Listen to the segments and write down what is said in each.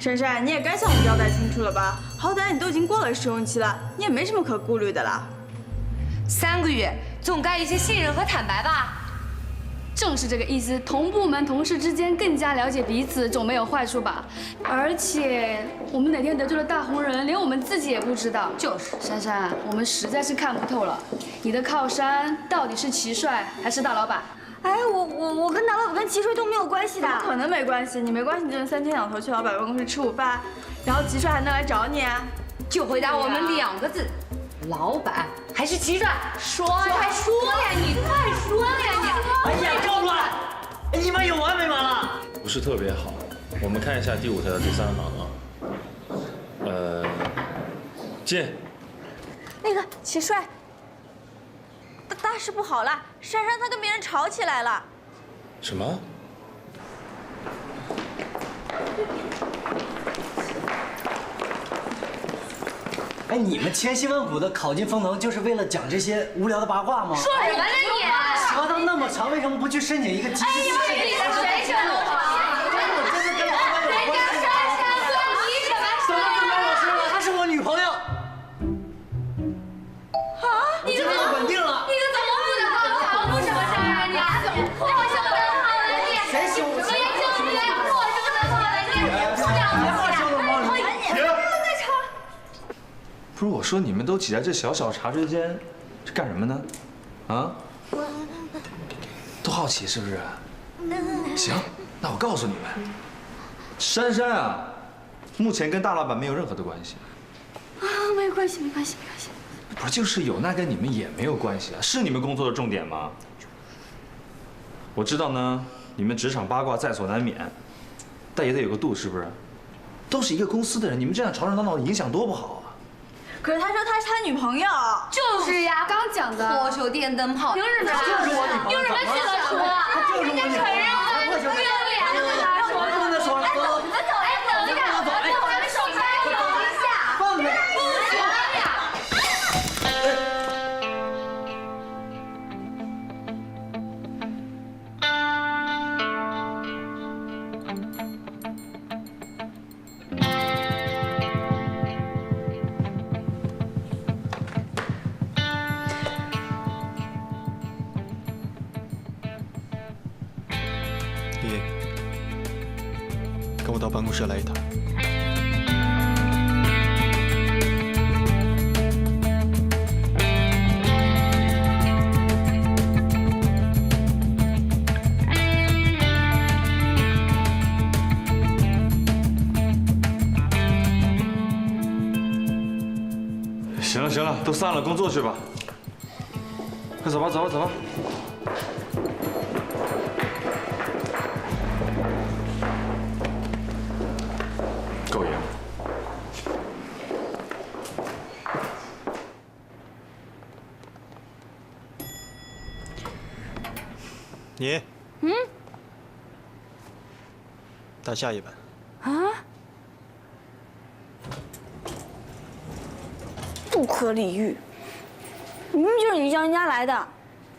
珊珊，你也该向我们交代清楚了吧？好歹你都已经过了试用期了，你也没什么可顾虑的啦。3个月，总该有些信任和坦白吧？正是这个意思，同部门同事之间更加了解彼此，总没有坏处吧？而且我们哪天得罪了大红人，连我们自己也不知道。就是，珊珊，我们实在是看不透了，你的靠山到底是齐帅还是大老板？哎，我跟大老板跟齐帅都没有关系的。怎么可能没关系？你没关系，你就3天2头去老板办公室吃午饭，然后齐帅还能来找你啊？就回答我们2个字：老板还是齐帅？说呀，说呀，你快说呀你！哎呀，够了！你们有完没完了？不是特别好。我们看一下第5条的第3行啊。进。那个齐帅，大事不好了，珊珊她跟别人吵起来了。什么？哎，你们千辛万苦的考进丰能，就是为了讲这些无聊的八卦吗？说什么呢你？舌头那么长，为什么不去申请一个机器？哎，你们谁说的话？我真的跟老板有关系吗？关你什么事？什么不关我事了？她是我女朋友。啊？你这就稳定了。你怎么不能扛什么事儿啊你？我休得好了你！谁休得？谁休得？我休得好了你！别话说了吗？不是我说，你们都挤在这小小茶水间，是干什么呢？啊？都好奇是不是？行，那我告诉你们，珊珊啊，目前跟大老板没有任何的关系。啊，没关系，没关系，没关系。不是，就是有，那跟你们也没有关系啊，是你们工作的重点吗？我知道呢，你们职场八卦在所难免，但也得有个度，是不是？都是一个公司的人，你们这样吵吵闹闹，影响多不好啊！可是他说他是他女朋友。就是呀，刚讲的破手电灯泡，凭什么？就是我女朋友，凭什么这么说？她就是我女朋友。不要脸的跟他说，不能说了，走。你们走，哎，等一下，我们手开等一下，放开。不行呀。你跟我到办公室来一趟。行了行了，都散了，工作去吧。快走吧走吧走吧。够爷们。你，打下一班。不可理喻，明明就是你叫人家来的，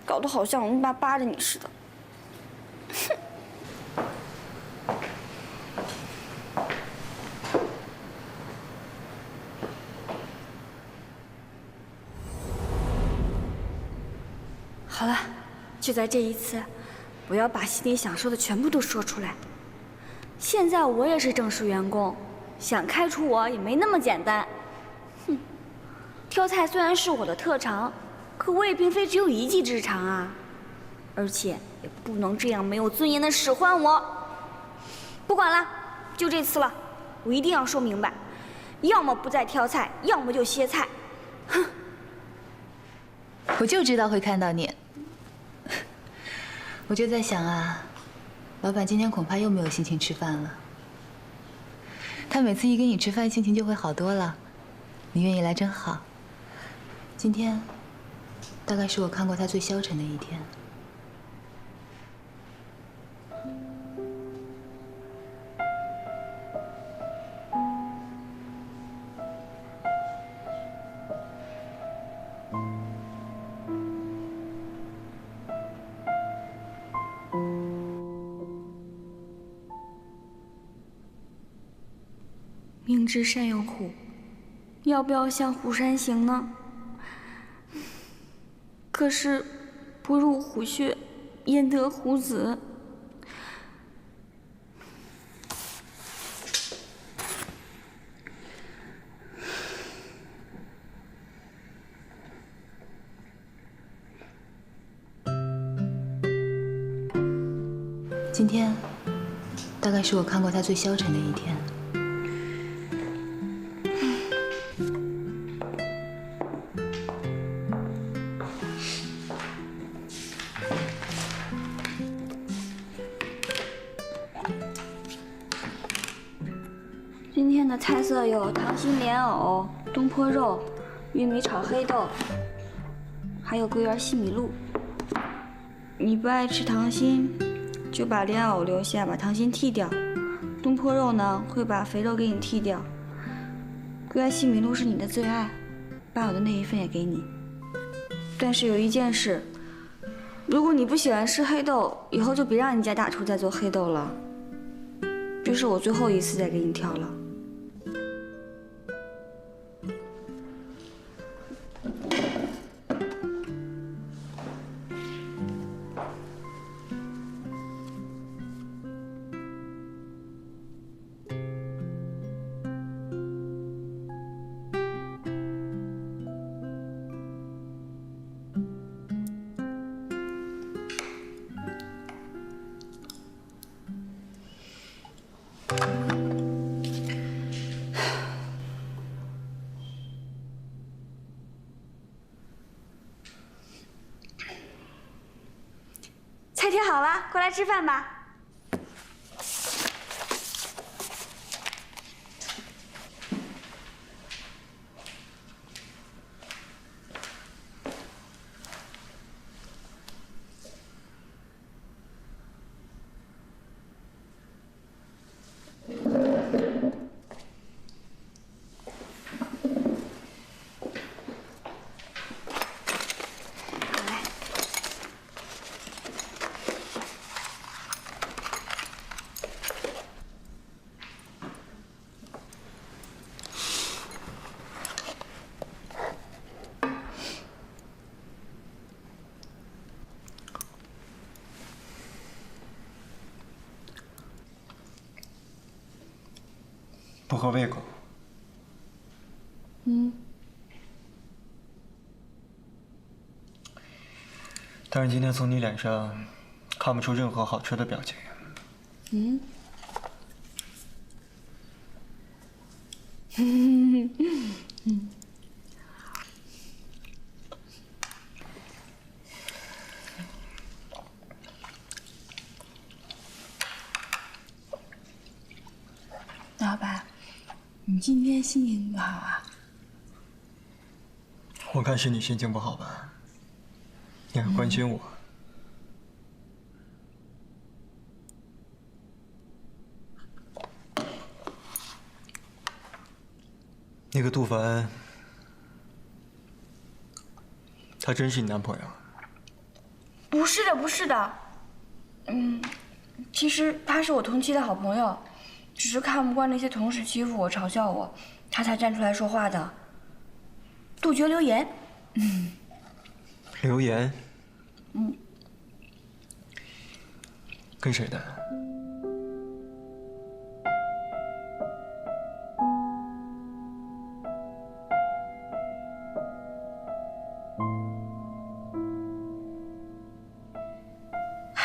搞得好像我们爸扒着你似的。好了，就在这一次，我要把心里想说的全部都说出来。现在我也是正式员工，想开除我也没那么简单。哼，挑菜虽然是我的特长，可我也并非只有一技之长啊，而且也不能这样没有尊严的使唤我。不管了，就这次了，我一定要说明白，要么不再挑菜，要么就歇菜。哼！我就知道会看到你。我就在想啊，老板今天恐怕又没有心情吃饭了。他每次一跟你吃饭，心情就会好多了。你愿意来真好。今天，大概是我看过他最消沉的一天。明知山有虎，要不要向虎山行呢？可是，不入虎穴，焉得虎子？今天，大概是我看过他最消沉的一天。今天的菜色有糖心莲藕、东坡肉、玉米炒黑豆，还有桂圆西米露。你不爱吃糖心，就把莲藕留下，把糖心剔掉。东坡肉呢，会把肥肉给你剔掉。桂圆西米露是你的最爱，把我的那一份也给你。但是有一件事，如果你不喜欢吃黑豆，以后就别让你家大厨再做黑豆了。这是我最后一次再给你挑了。菜贴好了，过来吃饭吧。不合胃口。但是今天从你脸上看不出任何好吃的表情。老板，你今天心情不好啊？我看是你心情不好吧？你还关心我？那个杜凡，他真是你男朋友？不是的，不是的。其实他是我同期的好朋友，只是看不惯那些同事欺负我、嘲笑我，他才站出来说话的。杜绝流言。流言？跟谁的？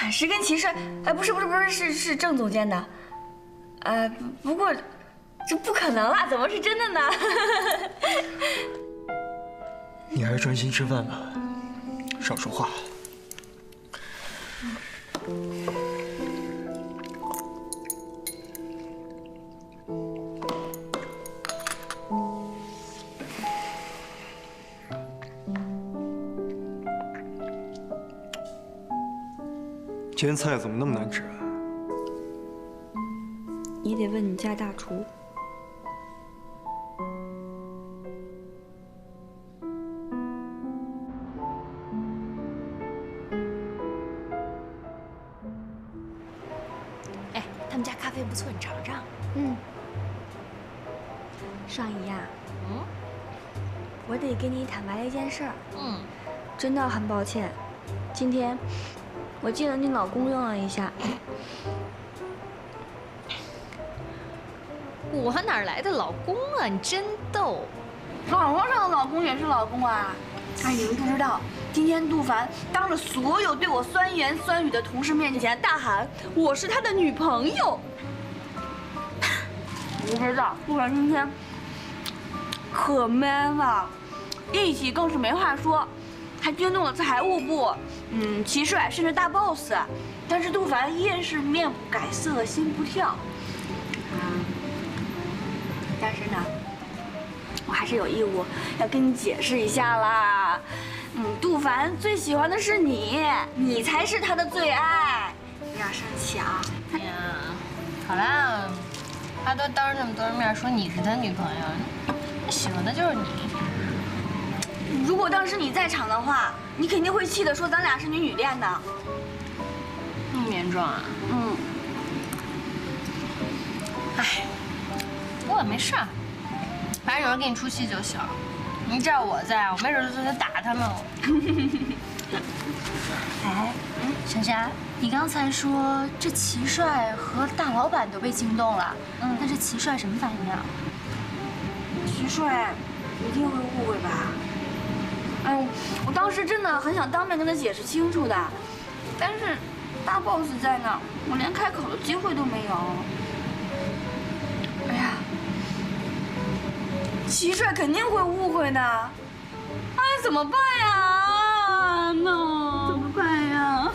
是跟齐帅，不是，是郑总监的。不过这不可能啦，怎么是真的呢？你还是专心吃饭吧，少说话。今天菜怎么那么难吃啊？你得问你家大厨。哎，他们家咖啡不错，你尝尝。尚怡呀，我得跟你坦白一件事儿。真的很抱歉，今天我借了你老公用了一下。我哪来的老公啊？你真逗。网络上的老公也是老公啊。哎，你们不知道，今天杜凡当着所有对我酸言酸语的同事面前大喊我是他的女朋友。你不知道，杜凡今天可 man 了，一起更是没话说，还惊动了财务部、齐帅，甚至大 boss。但是杜凡依然是面不改色，心不跳。但是呢，我还是有义务要跟你解释一下啦。杜凡最喜欢的是你，你才是他的最爱。不要生气啊！哎呀，好啦，他都当着那么多人面说你是他女朋友，喜欢的就是你。如果当时你在场的话，你肯定会气的说咱俩是女恋的。那么严重啊？哎，不过也没事儿，反正有人给你出气就行。你这我在，我没准就得打他们了。哎，珊珊，你刚才说这齐帅和大老板都被惊动了，那这齐帅什么反应啊？齐帅一定会误会吧？我当时真的很想当面跟他解释清楚的，但是大 boss 在那，我连开口的机会都没有。哎呀，齐帅肯定会误会的，哎，怎么办呀？怎么办呀？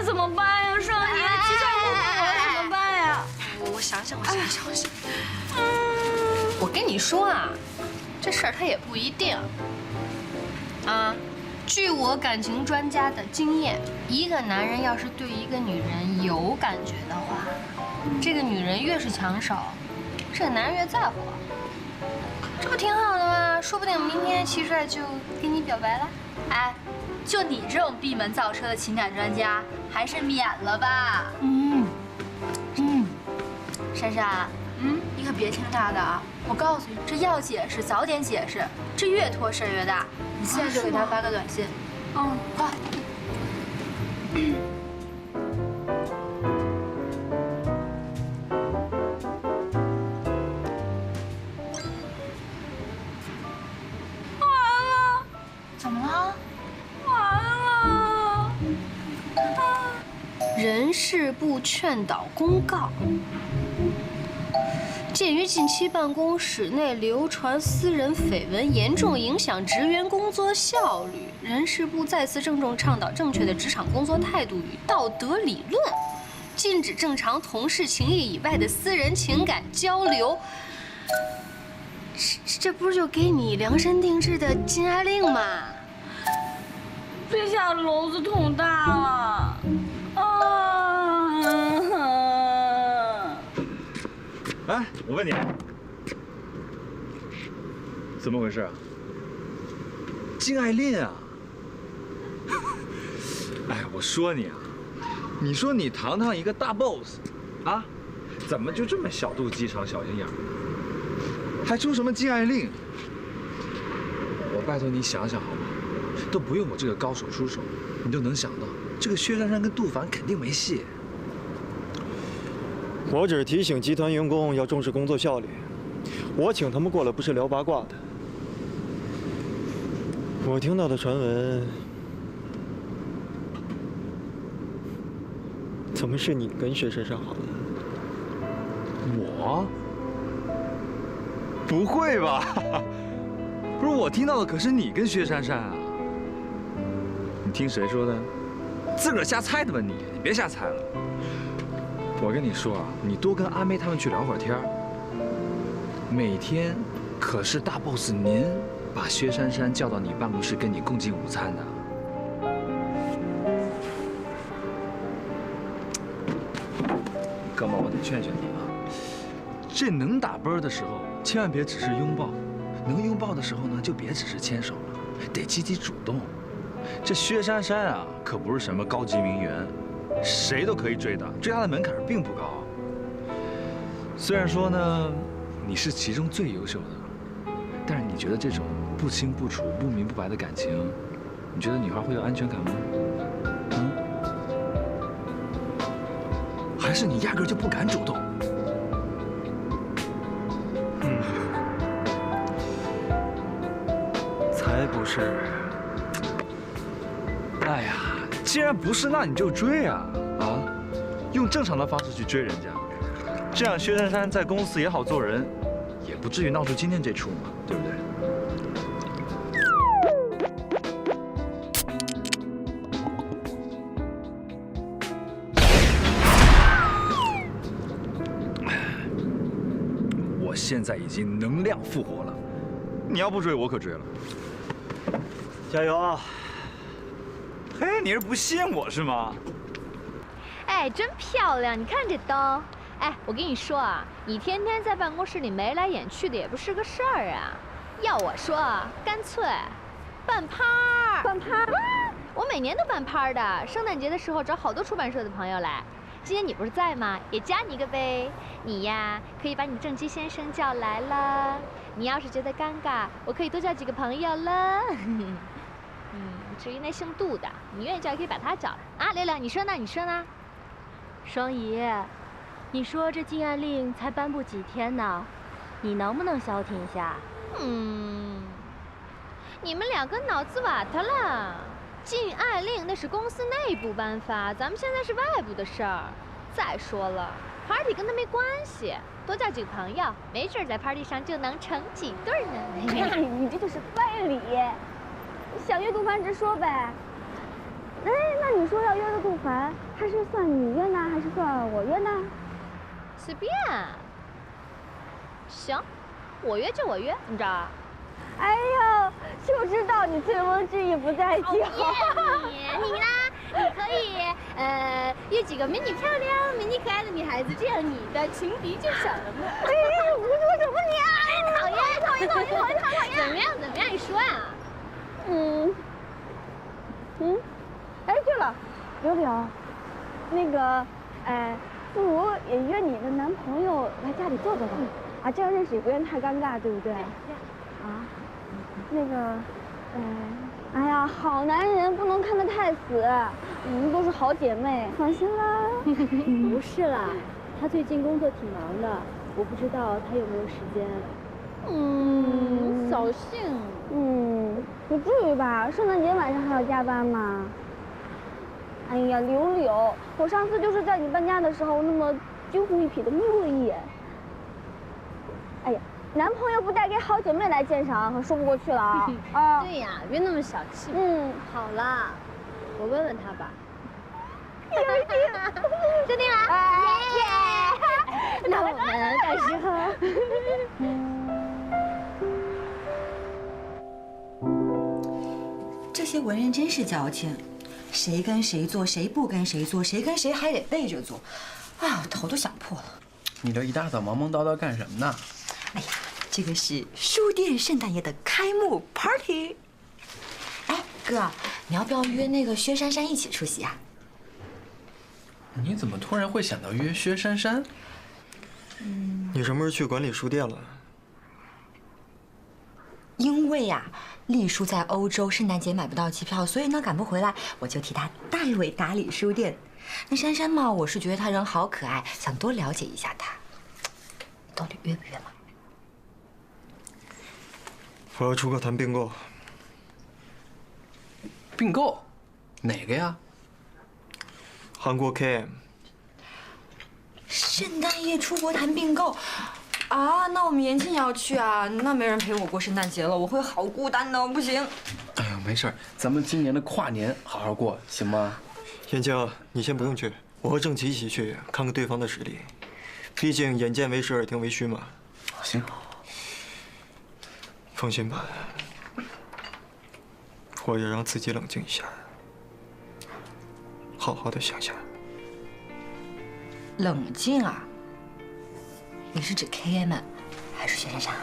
怎么办呀？尚怡，齐帅误会我了，怎么办呀？我想想。我跟你说啊，这事儿他也不一定。据我感情专家的经验，一个男人要是对一个女人有感觉的话，这个女人越是抢手，这个男人越在乎。这不挺好的吗？说不定明天齐帅就跟你表白了。哎，就你这种闭门造车的情感专家，还是免了吧。珊珊，你可别听他的啊！我告诉你，这要解释早点解释，这越拖事儿越大。你现在就给他发个短信。快。怎么了？完了！人事部劝导公告。鉴于近期办公室内流传私人绯闻，严重影响职员工作效率，人事部再次郑重倡导正确的职场工作态度与道德理论，禁止正常同事情谊以外的私人情感交流。这不是就给你量身定制的禁爱令吗？这下篓子捅大了！哎，我问你，怎么回事啊？禁爱令啊！哎，我说你啊，你说你堂堂一个大 boss， 啊，怎么就这么小肚鸡肠、小心眼儿，还出什么禁爱令？我拜托你想想好吗？都不用我这个高手出手，你就能想到，这个薛珊珊跟杜凡肯定没戏。我只是提醒集团员工要重视工作效率。我请他们过来不是聊八卦的。我听到的传闻，怎么是你跟薛珊珊好的？我？不会吧？不是，我听到的可是你跟薛珊珊啊。你听谁说的？自个儿瞎猜的吧你？你别瞎猜了。我跟你说啊，你多跟阿妹他们去聊会儿天儿。每天可是大 boss 您把薛珊珊叫到你办公室跟你共进午餐的。哥们儿，我得劝劝你啊，这能打啵的时候，千万别只是拥抱；能拥抱的时候呢，就别只是牵手了，得积极主动。这薛珊珊啊，可不是什么高级名媛。谁都可以追的，追她的门槛并不高。虽然说呢，你是其中最优秀的，但是你觉得这种不清不楚、不明不白的感情，你觉得女孩会有安全感吗？还是你压根就不敢主动？才不是。哎呀，既然不是，那你就追啊！用正常的方式去追人家，这样薛珊珊在公司也好做人，也不至于闹出今天这出嘛，对不对？我现在已经能量复活了，你要不追我可追了。加油啊！嘿，你是不信我是吗？哎，真漂亮！你看这灯。哎，我跟你说啊，你天天在办公室里眉来眼去的也不是个事儿啊。要我说，干脆办趴儿。办趴儿？我每年都办趴儿的。圣诞节的时候找好多出版社的朋友来。今天你不是在吗？也加你一个呗。你呀，可以把你的正畸先生叫来了。你要是觉得尴尬，我可以多叫几个朋友了。至于那姓杜的，你愿意叫也可以把他找来啊。六六，你说呢？你说呢？双姨，你说这禁爱令才颁布几天呢，你能不能消停一下？你们两个脑子瓦特了。禁爱令那是公司内部颁发，咱们现在是外部的事儿。再说了 ，party 跟他没关系，多叫几个朋友，没准在 party 上就能成几对呢。你这就是歪理。想约杜凡直说呗。哎，那你说要约的杜凡，他是算你约呢，还是算我约呢？随便。行，我约就我约，怎么着？哎呦，就知道你醉翁之意不在酒。你呢？你可以约几个美女漂亮、美女可爱的女孩子，这样你的情敌就少了嘛。哎，我说什么你啊？讨厌！怎么样？你说呀？哎，对了，刘柳，那个，不如也约你的男朋友来家里坐坐吧，啊，这样认识也不愿太尴尬，对不对？啊，那个，哎呀，好男人不能看得太死，我们都是好姐妹，放心啦。不是啦，他最近工作挺忙的，我不知道他有没有时间。扫兴。不至于吧？圣诞节晚上还要加班吗？哎呀，柳柳，我上次就是在你搬家的时候那么惊鸿一瞥的瞄了一眼。哎呀，男朋友不带给好姐妹来鉴赏，可说不过去了啊！啊，对呀，别那么小气。好啦，我问问他吧。决定了，耶！那我们到时候。这些文人真是矫情，谁跟谁做，谁不跟谁做，谁跟谁还得背着做，啊，头都想破了。你这一大早忙忙叨叨干什么呢？哎呀，这个是书店圣诞夜的开幕 party。哎，哥，你要不要约那个薛珊珊一起出席啊？你怎么突然会想到约薛珊珊？你什么时候去管理书店了？因为呀，丽叔在欧洲，圣诞节买不到机票，所以呢赶不回来，我就替他代为打理书店。那珊珊嘛，我是觉得她人好可爱，想多了解一下她。你到底约不约嘛？我要出个谈并购。并购？哪个呀？韩国 KM。圣诞夜出国谈并购。啊，那我们延庆也要去啊！那没人陪我过圣诞节了，我会好孤单的，不行。哎呦，没事，咱们今年的跨年好好过，行吗？燕青，你先不用去，我和郑琪一起去，看看对方的实力。毕竟眼见为实，耳听为虚嘛。行。放心吧，我要让自己冷静一下，好好的想想。冷静啊？你是指 KM 还是薛珊珊？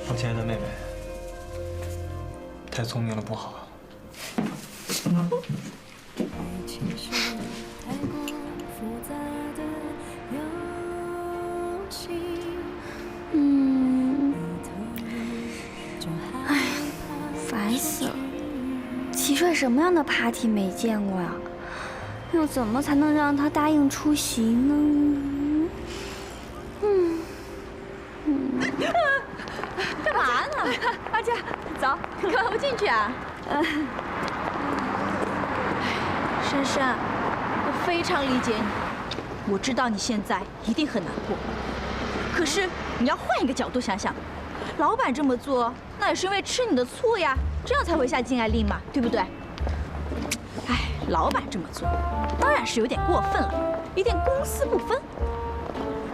我亲爱的妹妹，太聪明了不好。什么样的 party 没见过呀？又怎么才能让他答应出席呢？干嘛呢？阿佳，走，干嘛不进去啊？珊珊，我非常理解你，我知道你现在一定很难过。可是你要换一个角度想想，老板这么做，那也是因为吃你的醋呀，这样才会下禁爱令嘛，对不对？哎，老板这么做，当然是有点过分了，有点公私不分。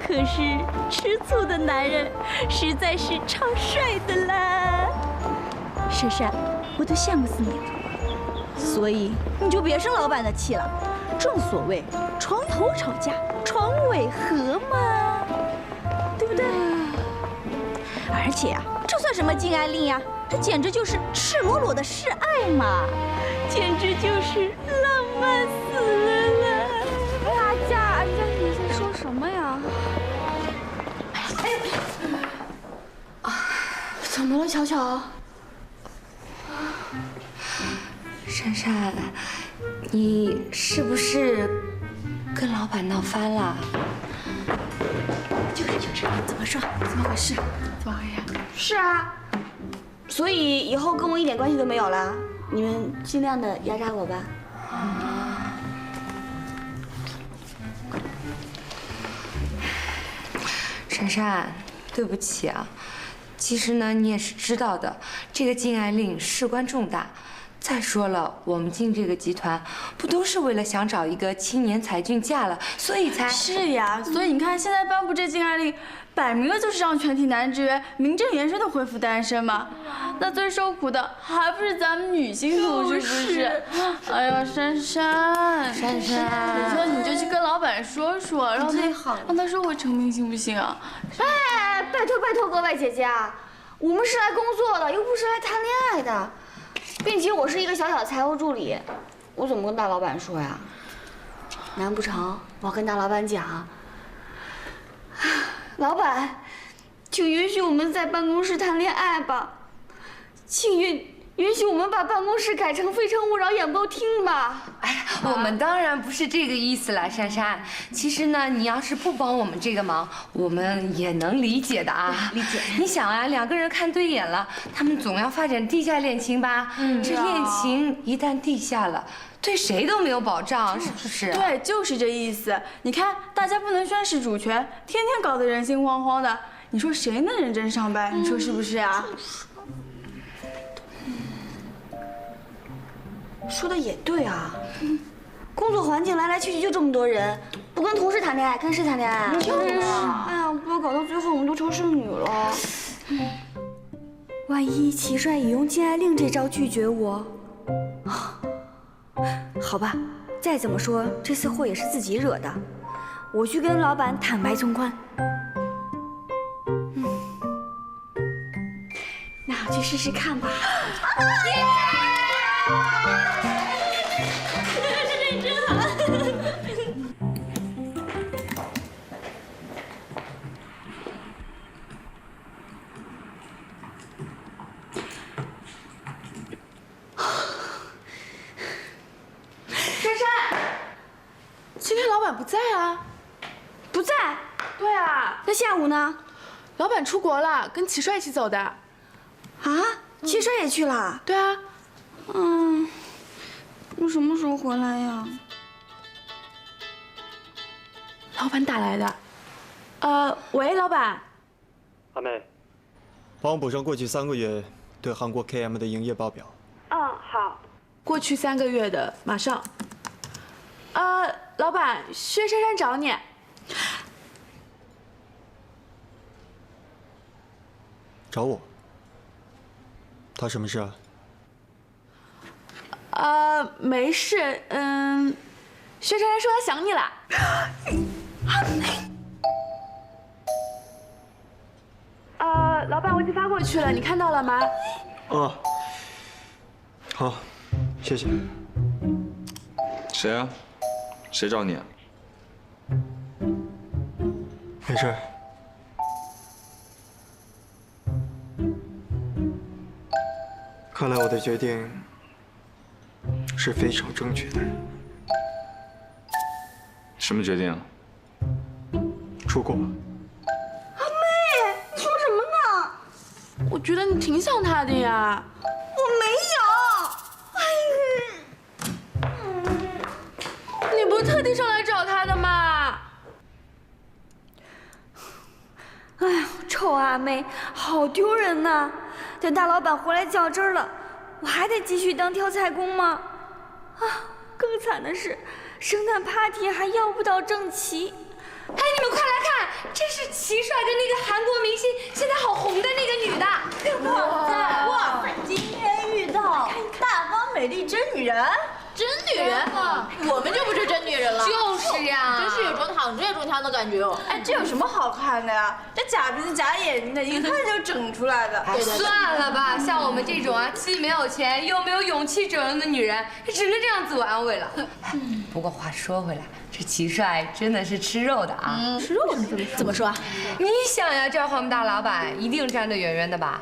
可是吃醋的男人实在是超帅的啦，珊珊，我都羡慕死你了。所以你就别生老板的气了。正所谓床头吵架床尾和嘛，对不对？而且啊，这算什么禁爱令呀？这简直就是赤裸裸的示爱嘛，简直就是浪漫死了啦！阿佳，你在说什么呀？怎么了，巧巧？珊珊，你是不是跟老板闹翻了？就是，怎么说？怎么回事？怎么回事？是啊，所以以后跟我一点关系都没有了。你们尽量的压榨我吧。珊珊，对不起啊。其实呢，你也是知道的，这个禁爱令事关重大。再说了，我们进这个集团，不都是为了想找一个青年才俊嫁了，所以才……是呀，所以你看，现在颁布这禁爱令，摆明了就是让全体男职员名正言顺的恢复单身嘛。那最受苦的还不是咱们女性同事，是不是？哎呀，珊珊，珊珊，我说你就去跟老板说说，让他收回成命，行不行啊？哎，拜托各位姐姐啊，我们是来工作的，又不是来谈恋爱的。并且我是一个小小的财务助理，我怎么跟大老板说呀？难不成我要跟大老板讲，老板，请允许我们在办公室谈恋爱吧，请允许我们把办公室改成《非诚勿扰》演播厅吧。哎呀，我们当然不是这个意思了，珊珊。其实呢，你要是不帮我们这个忙，我们也能理解的啊。理解。你想啊，两个人看对眼了，他们总要发展地下恋情吧？这恋情一旦地下了，对谁都没有保障，是不是？对，就是这意思。你看，大家不能宣示主权，天天搞得人心惶惶的，你说谁能认真上班？你说是不是啊？说的也对啊，工作环境来来去去就这么多人，不跟同事谈恋爱，跟谁谈恋爱啊？就是啊，哎呀，不要搞到最后我们都成剩女了。万一齐帅也用禁爱令这招拒绝我，好吧，再怎么说这次祸也是自己惹的，我去跟老板坦白从宽。那我去试试看吧。今天老板不在啊？不在？对啊。那下午呢？老板出国了，跟齐帅一起走的。啊？齐帅也去了？对啊。我什么时候回来呀？老板打来的。喂，老板。阿妹，帮我补上过去3个月对韩国 KM 的营业报表。好。过去3个月的，马上。老板，薛珊珊找你。找我？他什么事啊？没事，薛珊珊说她想你了。老板，我已经发过去了，你看到了吗？好，谢谢。谁啊？谁找你啊？没事。看来我的决定是非常正确的。什么决定？出国。阿妹，说什么呢？我觉得你挺想他的呀。我没有。你不是特地上来找他的吗？哎呀，臭阿妹，好丢人呐！等大老板回来较真了，我还得继续当挑菜工吗？啊，更惨的是，圣诞 party 还要不到郑琦。哎，你们快来看，这是齐帅跟那个韩国明星现在好红的那个女的。哇塞，今天遇到大方美丽真女人。真女人，我们就不是真女人了。就是呀，真是有种躺着也中枪的感觉哦。哎，这有什么好看的呀？这假鼻子假眼睛的，一看就整出来的。算了吧，像我们这种啊，既没有钱又没有勇气整容的女人，只能这样自我安慰了。不过话说回来，这齐帅真的是吃肉的啊！吃肉怎么说？你想呀，这我们大老板一定站得远远的吧？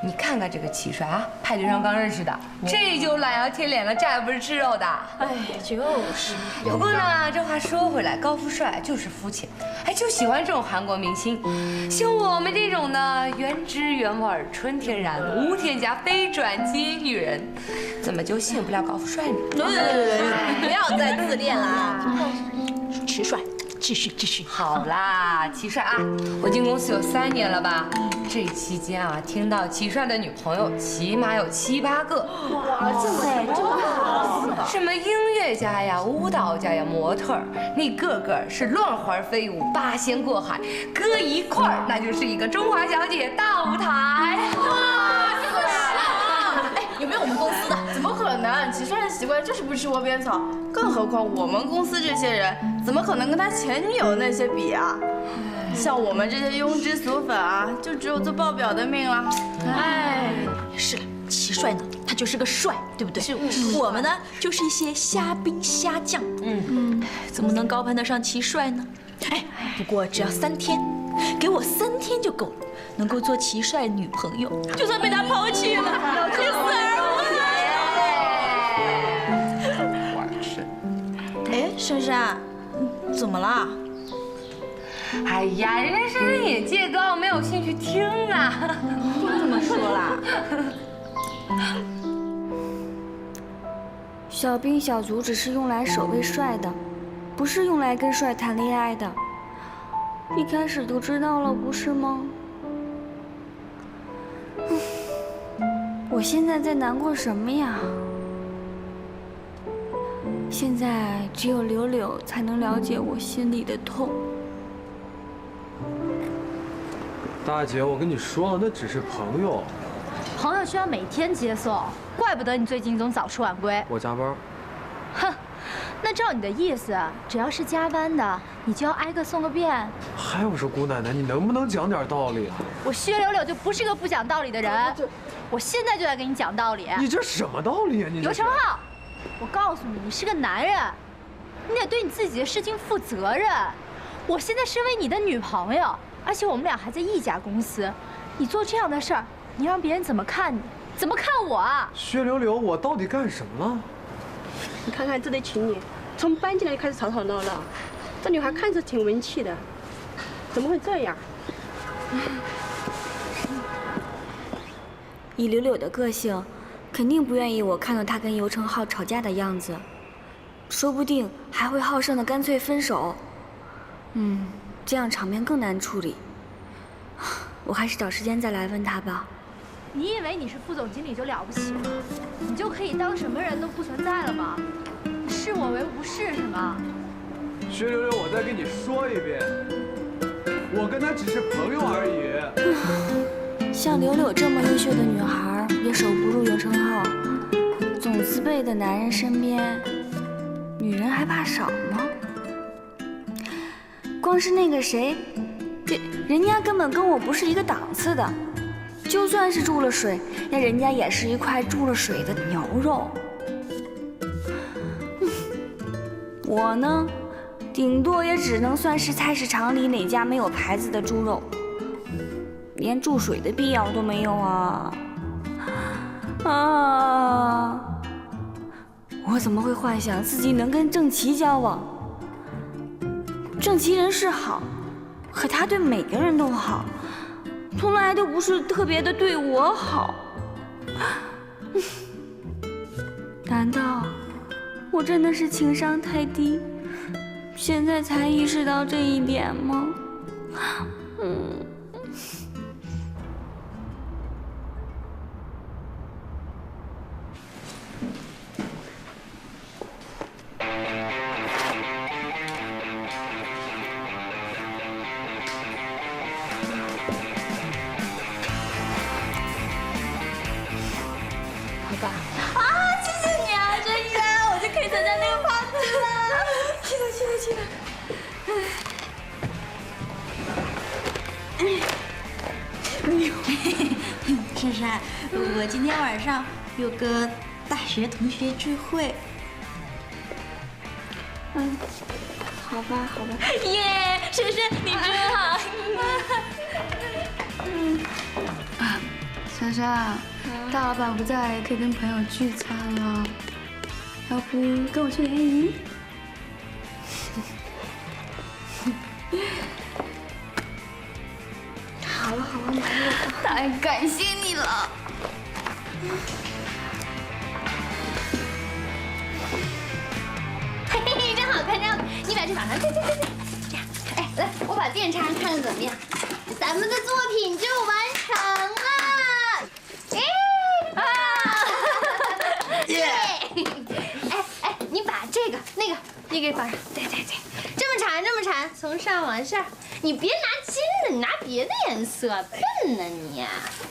你看看这个齐帅啊，派对上刚认识的，这就懒腰贴脸了，这还不是吃肉的？哎，就是。不过呢，这话说回来，高富帅就是肤浅，哎，就喜欢这种韩国明星。像我们这种呢，原汁原味、纯天然、无添加、非转基因女人，怎么就吸引不了高富帅呢？不要再自恋了啊！齐帅，继续。好啦，齐帅啊，我进公司有3年了吧？这期间啊，听到齐帅的女朋友起码有7、8个。哇塞，这么好！什么音乐家呀、舞蹈家呀、模特儿，那个个是乱花飞舞、八仙过海，搁一块儿那就是一个中华小姐大舞台。哇，这个是！哎，有没有我们公司的？怎么可能？齐帅的习惯就是不吃窝边草，更何况我们公司这些人，怎么可能跟他前女友那些比啊？像我们这些庸脂俗粉啊，就只有做报表的命了。哎，是齐帅呢，他就是个帅，对不对？是。我们呢，就是一些虾兵虾将。怎么能高攀得上齐帅呢？哎，不过只要3天，给我3天就够了，能够做齐帅女朋友，就算被他抛弃了，也死而无憾。哎，珊珊，怎么了？哎呀，人家珊珊眼界高，没有兴趣听啊。别这么说啦。小兵小卒只是用来守卫帅的，不是用来跟帅谈恋爱的。一开始就知道了，不是吗？我现在在难过什么呀？现在只有柳柳才能了解我心里的痛。大姐，我跟你说了，那只是朋友。朋友需要每天接送，怪不得你最近总早出晚归。我加班。哼，那照你的意思，只要是加班的，你就要挨个送个遍。还有说姑奶奶，你能不能讲点道理啊？我薛柳柳就不是个不讲道理的人，我现在就来给你讲道理。你这什么道理啊？你刘成浩，我告诉你，你是个男人，你得对你自己的事情负责任。我现在身为你的女朋友，而且我们俩还在一家公司，你做这样的事儿，你让别人怎么看你？怎么看我啊？薛柳柳，我到底干什么了？你看看这对情侣，从搬进来就开始吵吵闹闹，这女孩看着挺文气的，怎么会这样？以柳柳的个性，肯定不愿意我看到她跟尤成浩吵架的样子，说不定还会好胜的干脆分手。这样场面更难处理。我还是找时间再来问他吧。你以为你是副总经理就了不起了？你就可以当什么人都不存在了吗？视我为无事是吗？薛柳柳，我再跟你说一遍，我跟他只是朋友而已。像柳柳这么优秀的女孩，也守不住尤成浩。总自卑的男人身边，女人还怕少吗？光是那个谁，人家根本跟我不是一个档次的。就算是注了水，那人家也是一块注了水的牛肉。我呢，顶多也只能算是菜市场里哪家没有牌子的猪肉，连注水的必要都没有啊！我我怎么会幻想自己能跟郑琦交往？郑琦人是好，可他对每个人都好，从来都不是特别的对我好。难道我真的是情商太低，现在才意识到这一点吗？好吧。啊，谢谢你啊，真一来我就可以参加那个 party 了。去了。哎呦，珊珊，我今天晚上有个大学同学聚会。好吧。耶，珊珊你真好。珊珊，大老板不在，可以跟朋友聚餐了，要不跟我去联谊？好了，没有。太感谢你了。嘿嘿嘿，真好看，真好看！你把这绑上，对，这样。哎，来，我把电插上，看看怎么样？咱们的作品就完成了。耶！哎，你把这个、那个，你给绑上。对，这么缠，从上往下。你别拿金的，你拿别的颜色，笨呢你。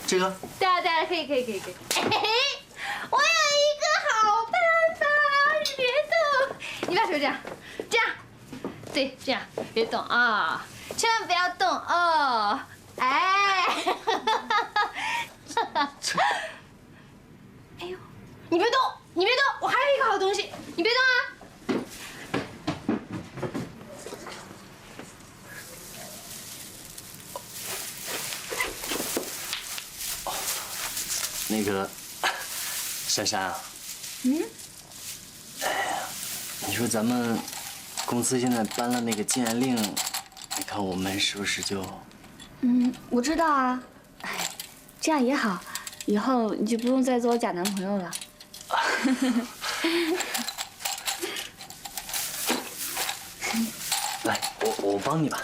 这个？对啊，可以。哎，我有一个好办法，你别动，你把手这样，对，这样，别动啊，千万不要动哦。哎，哎呦，你别动，我还有一个好东西，你别动啊。那个，珊珊啊，你说咱们公司现在颁了那个禁烟令，你看我们是不是就……我知道啊。哎，这样也好，以后你就不用再做我假男朋友了。来，我帮你吧。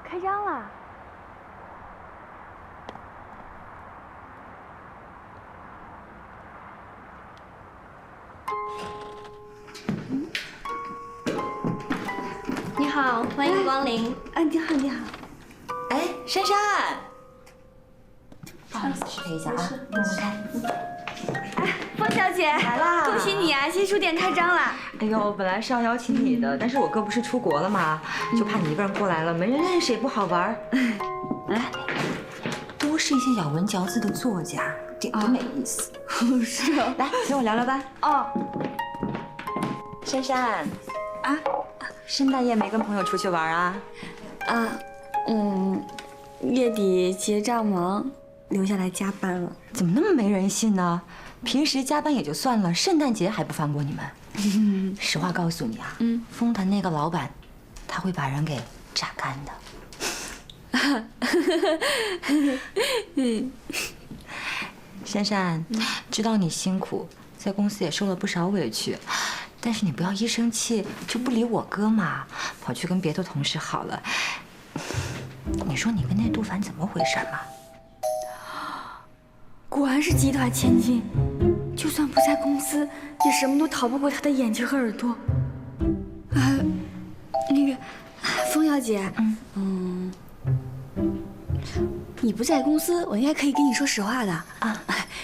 开张了。你好，欢迎光临。你好。哎，珊珊，不好意思，失陪一下啊，慢慢开。方小姐来啦！恭喜你啊，新书店开张了。哎呦，本来是要邀请你的，但是我哥不是出国了吗？就怕你一个人过来了，没人认识也不好玩。来，都是一些咬文嚼字的作家，点都没意思。是啊。来，陪我聊聊吧。哦。珊珊，圣诞夜没跟朋友出去玩啊？月底结账忙，留下来加班了。怎么那么没人性呢？平时加班也就算了，圣诞节还不放过你们。实话告诉你啊，丰坛那个老板，他会把人给榨干的。珊珊，知道你辛苦，在公司也受了不少委屈，但是你不要一生气就不理我哥嘛，跑去跟别的同事好了。你说你跟那杜凡怎么回事嘛？果然是集团千金，就算不在公司，也什么都逃不过他的眼睛和耳朵。那个，风小姐，你不在公司，我应该可以跟你说实话的啊。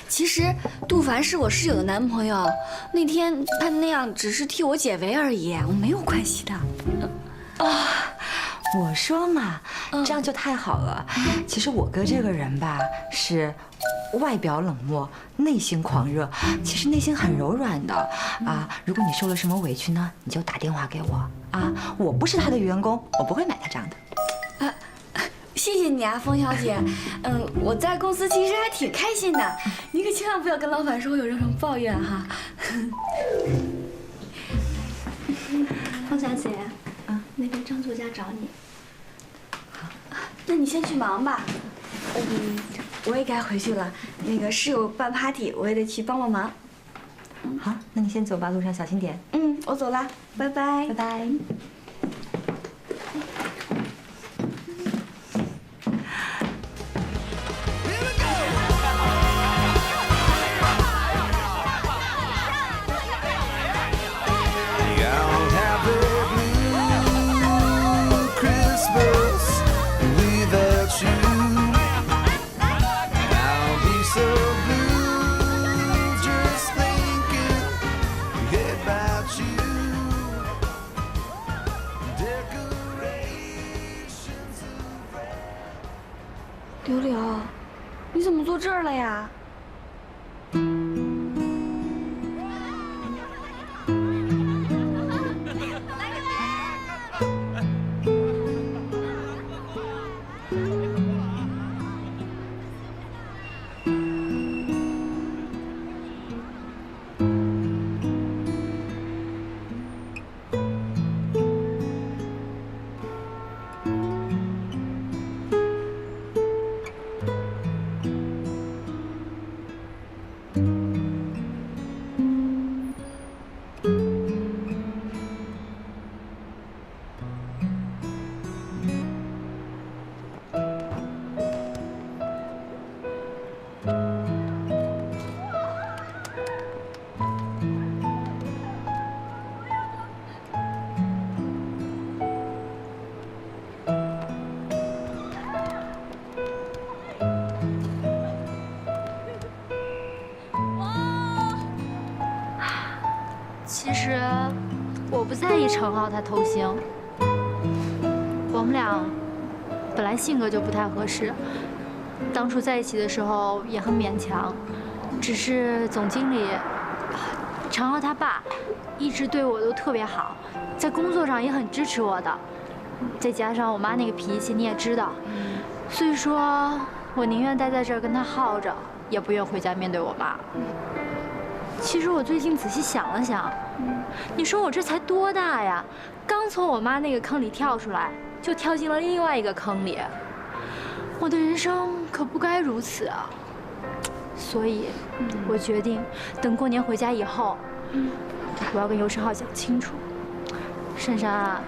其实杜凡是我室友的男朋友，那天他那样只是替我解围而已，我没有关系的。我说嘛，这样就太好了。其实我哥这个人吧，是外表冷漠，内心狂热，其实内心很柔软的啊。如果你受了什么委屈呢，你就打电话给我啊。我不是他的员工，我不会买他账的。啊，谢谢你啊，风小姐。我在公司其实还挺开心的，你可千万不要跟老板说我有任何抱怨哈。风小姐，那边张作家找你。好，那你先去忙吧。我也该回去了。那个室友办 party， 我也得去帮帮忙。好，那你先走吧，路上小心点。我走了，拜拜。拜拜。柳柳，你怎么坐这儿了呀？其实我不在意程浩他偷腥，我们俩本来性格就不太合适，当初在一起的时候也很勉强，只是总经理程浩他爸一直对我都特别好，在工作上也很支持我的，再加上我妈那个脾气你也知道，所以说我宁愿待在这儿跟他耗着，也不愿回家面对我妈。其实我最近仔细想了想，你说我这才多大呀？刚从我妈那个坑里跳出来，就跳进了另外一个坑里。我的人生可不该如此啊！所以，我决定等过年回家以后，我要跟尤世浩讲清楚。珊珊啊，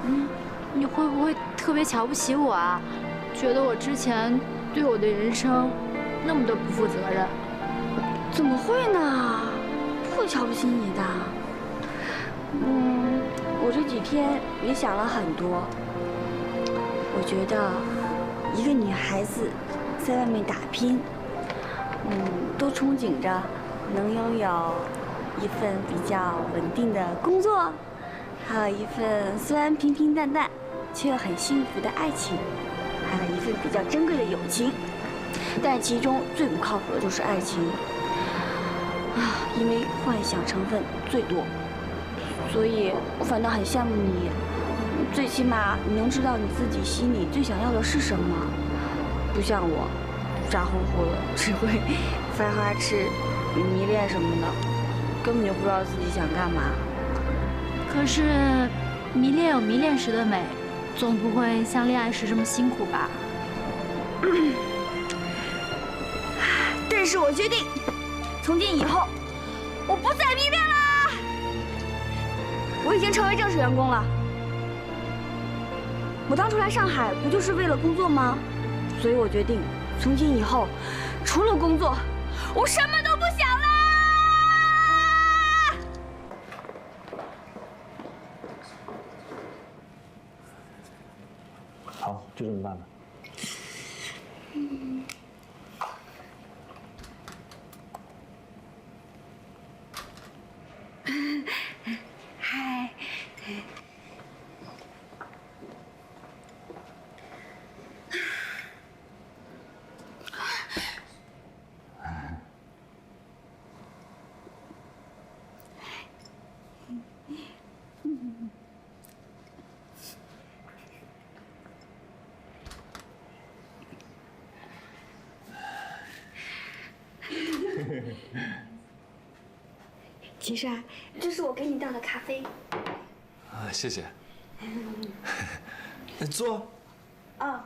你会不会特别瞧不起我啊？觉得我之前对我的人生那么的不负责任？怎么会呢？不会瞧不起你的。我这几天也想了很多。我觉得，一个女孩子在外面打拼，都憧憬着能拥有一份比较稳定的工作，还有一份虽然平平淡淡却又很幸福的爱情，还有一份比较珍贵的友情。但其中最不靠谱的就是爱情。因为幻想成分最多，所以我反倒很羡慕你。最起码你能知道你自己心里最想要的是什么，不像我，傻乎乎的，只会发花痴、迷恋什么的，根本就不知道自己想干嘛。可是，迷恋有迷恋时的美，总不会像恋爱时这么辛苦吧？但是我决定，从今以后，我不再迷恋了。我已经成为正式员工了。我当初来上海不就是为了工作吗？所以我决定，从今以后，除了工作，我什么都不想了。好，就这么办吧。嗨。齐帅，这是我给你倒的咖啡。啊，谢谢。坐。哦。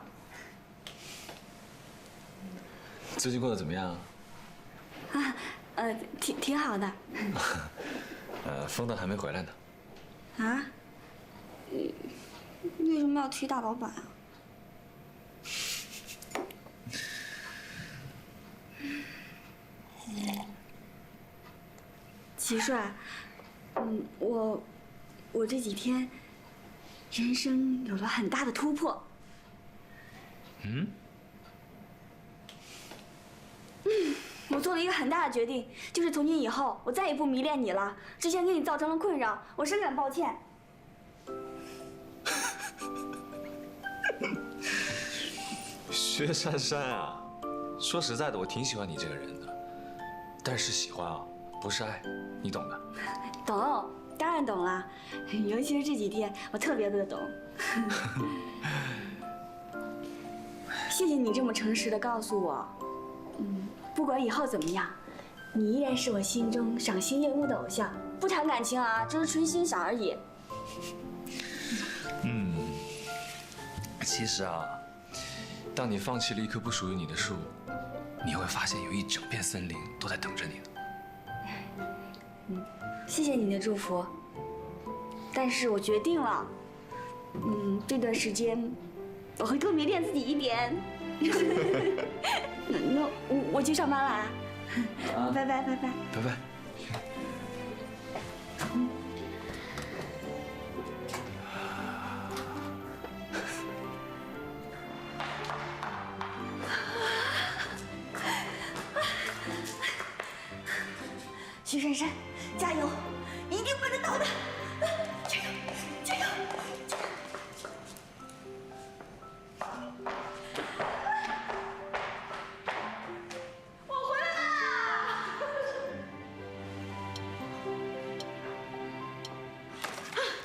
最近过得怎么样？啊，挺好的。风倒还没回来呢。啊？为什么要提大老板啊？齐帅，我这几天人生有了很大的突破。我做了一个很大的决定，就是从今以后我再也不迷恋你了。之前给你造成了困扰，我深感抱歉。薛珊珊啊，说实在的，我挺喜欢你这个人的，但是喜欢啊，不是爱，你懂的。懂，当然懂了，尤其是这几天，我特别的懂。谢谢你这么诚实的告诉我，不管以后怎么样，你依然是我心中赏心悦目的偶像。不谈感情啊，只是纯欣赏而已。其实啊，当你放弃了一棵不属于你的树，你会发现有一整片森林都在等着你呢。谢谢你的祝福，但是我决定了，这段时间我会多迷恋自己一点。那我去上班了啊！拜拜拜拜拜拜。徐珊珊，加油，一定办得到的！加油，加油！我回来啦！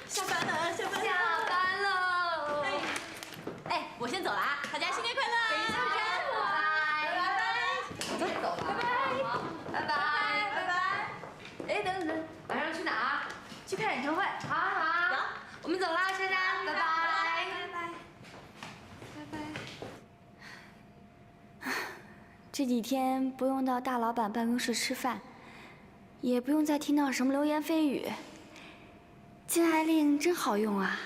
下班了，下班了！下班了。哎，我先走了啊！大家新年快乐！等一下，拜拜。走了，拜拜，拜拜。哎，等，晚上去哪儿？去看演唱会。好，走，我们走啦，珊珊，拜拜，拜拜。这几天不用到大老板办公室吃饭，也不用再听到什么流言蜚语，禁爱令真好用啊！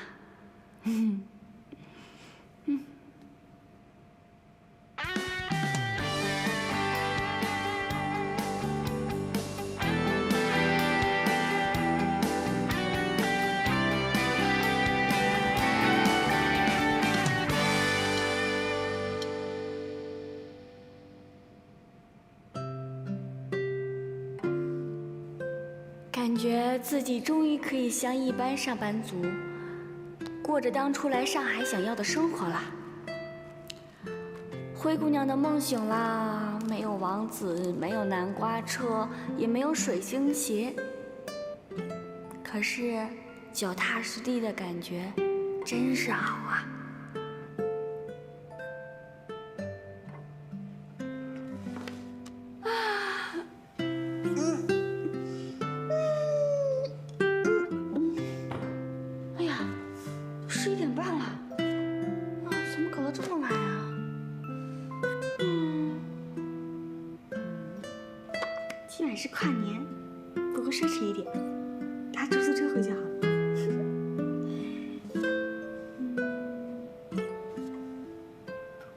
感觉自己终于可以像一般上班族，过着当初来上海想要的生活了。灰姑娘的梦醒啦，没有王子，没有南瓜车，也没有水星鞋，可是脚踏实地的感觉真是好啊。11点半了，怎么搞得这么晚啊？今晚是跨年，不过奢侈一点，搭出租车回就好了。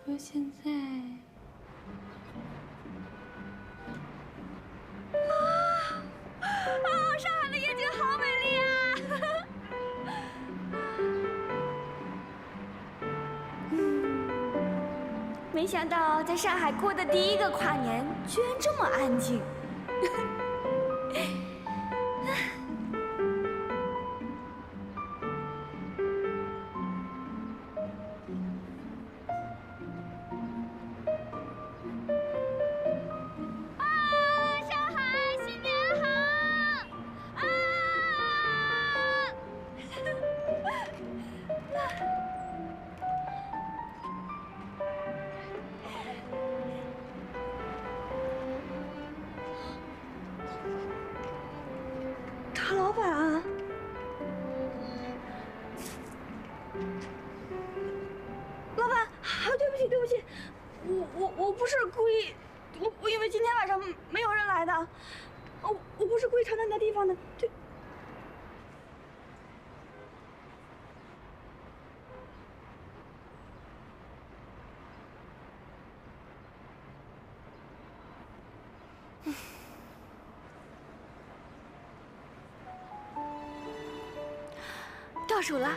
不过现在，上海的夜景好美丽啊！没想到在上海过的第一个跨年，居然这么安静。上海新年好！对不起，对不起，我不是故意，我以为今天晚上没有人来的，我不是故意闯到你的地方的，对。到手了。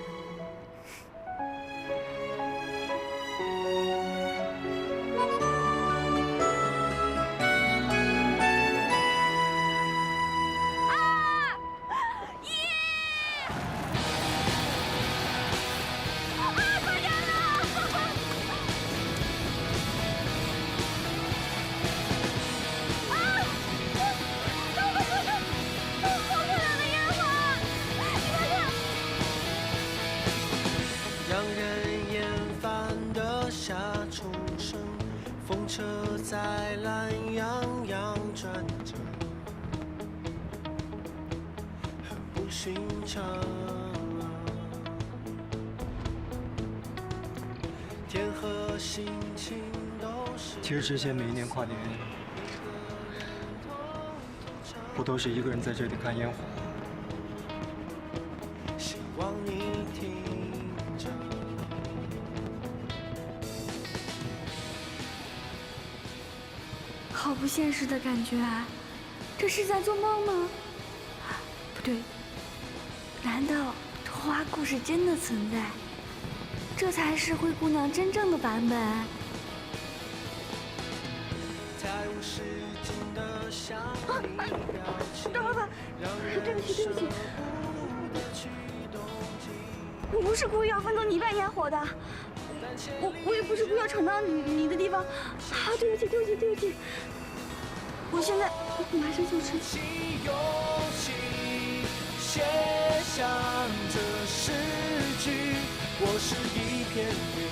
车在懒洋洋转着，很不寻常。天和心情都是。其实之前每一年跨年，我都是一个人在这里看烟火。希望你听着。好不现实的感觉啊！这是在做梦吗？不对，难道童话故事真的存在？这才是灰姑娘真正的版本。张老板，对不起，对不起，我不是故意要分走你一半烟火的，我也不是故意要闯到你的地方。啊，对不起，对不起，对不起。我现在马上就去。写上这诗句，我是一片云，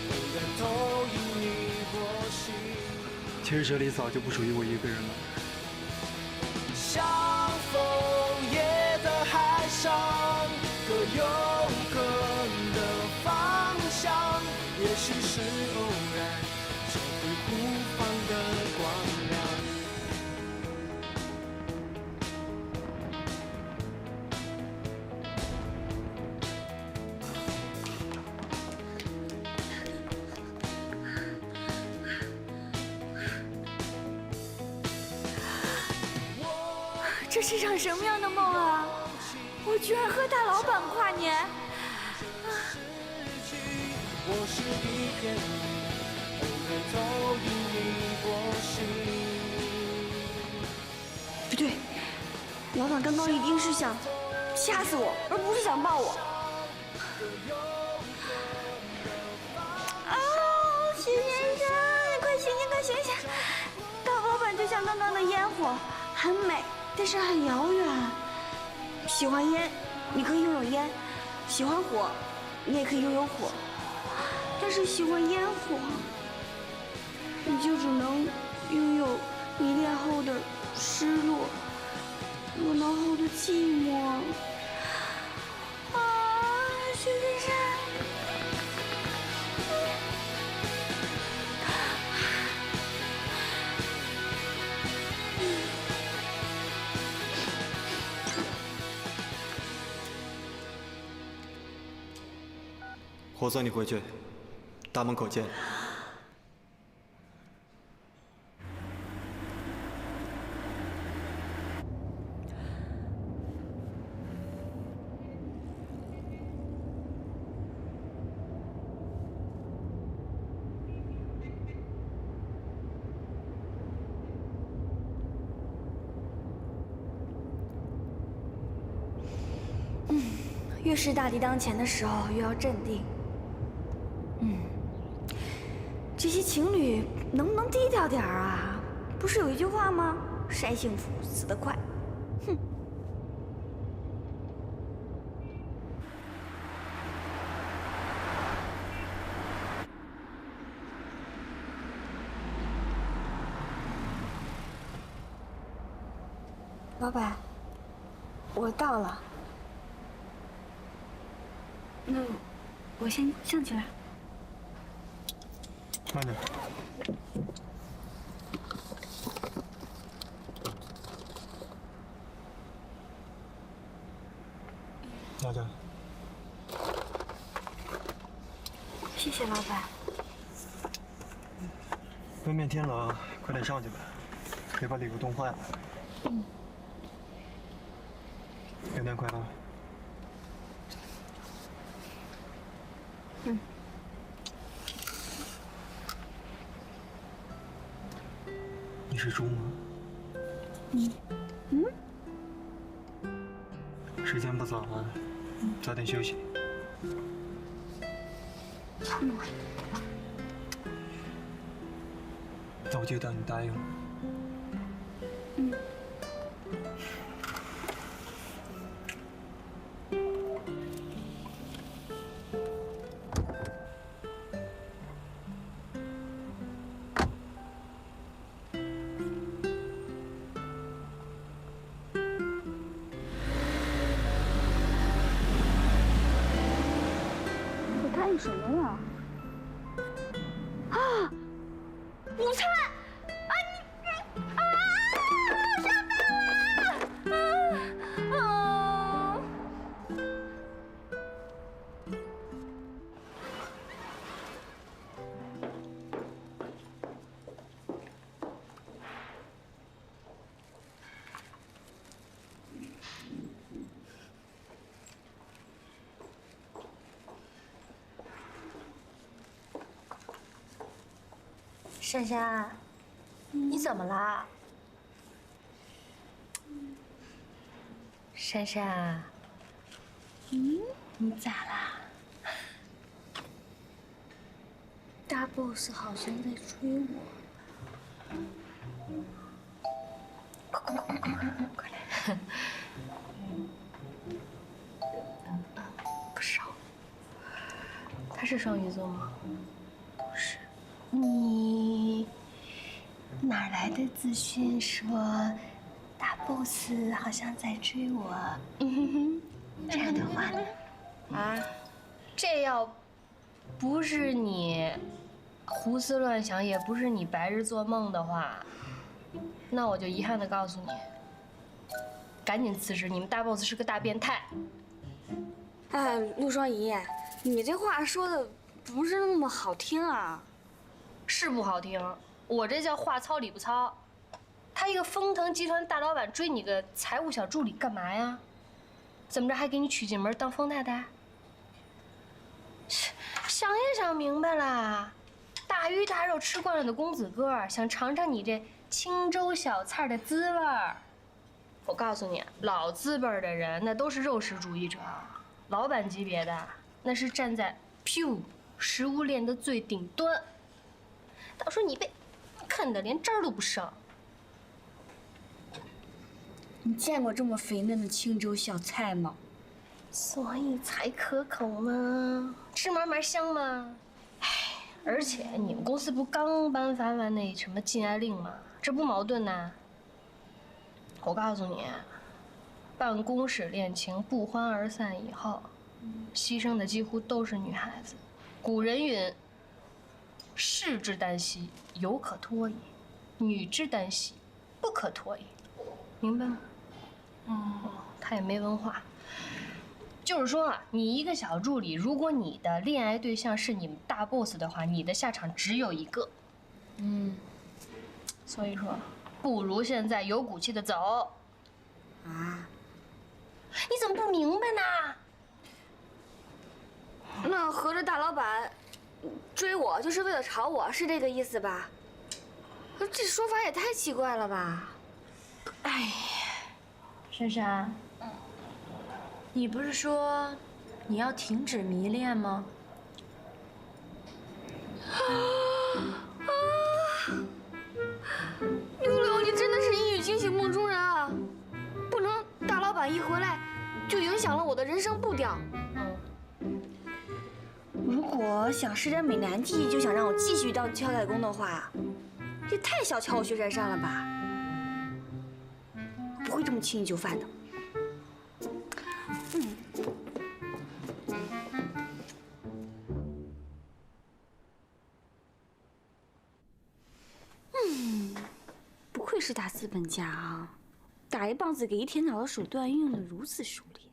不敢投影你我心。其实这里早就不属于我一个人了。像枫叶的海上，各有各的方向，也许是偶然，这会孤芳的光亮。这是场什么样的梦啊！我居然和大老板跨年！我是一片云，不能投影你我心。不对，老板刚刚一定是想吓死我，而不是想抱我。啊，许先生，你快醒醒，快醒醒！大老板就像刚刚的烟火，很美。但是很遥远。喜欢烟，你可以拥有烟；喜欢火，你也可以拥有火。但是喜欢烟火，你就只能拥有迷恋后的失落，热闹后的寂寞。啊，徐先生。我送你回去，大门口见。越是大敌当前的时候，越要镇定。这些情侣能不能低调点啊？不是有一句话吗？晒幸福死得快。哼。老板，我到了。那我先上去了。慢点。拿着。谢谢老板。外面天冷，快点上去吧，别把礼物冻坏了。元旦快乐。你是猪吗？时间不早了，早点休息。那我就当你答应了。我答应什么了？啊！午餐！啊你啊！上当了！啊！珊珊，你怎么了？珊珊，你咋啦？大 boss 好像在追我。快来！不少。他是双鱼座吗？不是。你哪来的资讯说大 boss 好像在追我？这样的话呢？啊，这要不是你胡思乱想，也不是你白日做梦的话，那我就遗憾的告诉你，赶紧辞职！你们大 boss 是个大变态。哎，陆双怡，你这话说的不是那么好听啊。是不好听，我这叫话糙理不糙。他一个丰腾集团大老板追你个财务小助理干嘛呀？怎么着还给你娶进门当疯太太？想也想明白了，大鱼大肉吃惯了的公子哥，想尝尝你这清粥小菜的滋味儿。我告诉你，老资本的人那都是肉食主义者，老板级别的那是站在食物链的最顶端。到时候你被啃得连汁儿都不剩。你见过这么肥嫩的清粥小菜吗？所以才可口嘛，吃嘛嘛香嘛。哎，而且你们公司不刚颁发完那什么禁爱令吗？这不矛盾呐。我告诉你，办公室恋情不欢而散以后，牺牲的几乎都是女孩子。古人云：士之耽兮，犹可脱矣；女之耽兮，不可脱矣。明白吗？他也没文化。就是说啊，你一个小助理，如果你的恋爱对象是你们大 boss 的话，你的下场只有一个。所以说，不如现在有骨气的走。啊？你怎么不明白呢？那合着大老板追我就是为了炒我，是这个意思吧？这说法也太奇怪了吧！哎呀，珊珊，你不是说你要停止迷恋吗？六六，你真的是一语惊醒梦中人啊！不能大老板一回来就影响了我的人生步调。如果想施展美男计，就想让我继续当敲代工的话，这太小瞧我薛珊珊了吧？不会这么轻易就范的。愧是大资本家啊，打一棒子给一天脑的手段运用得如此熟练。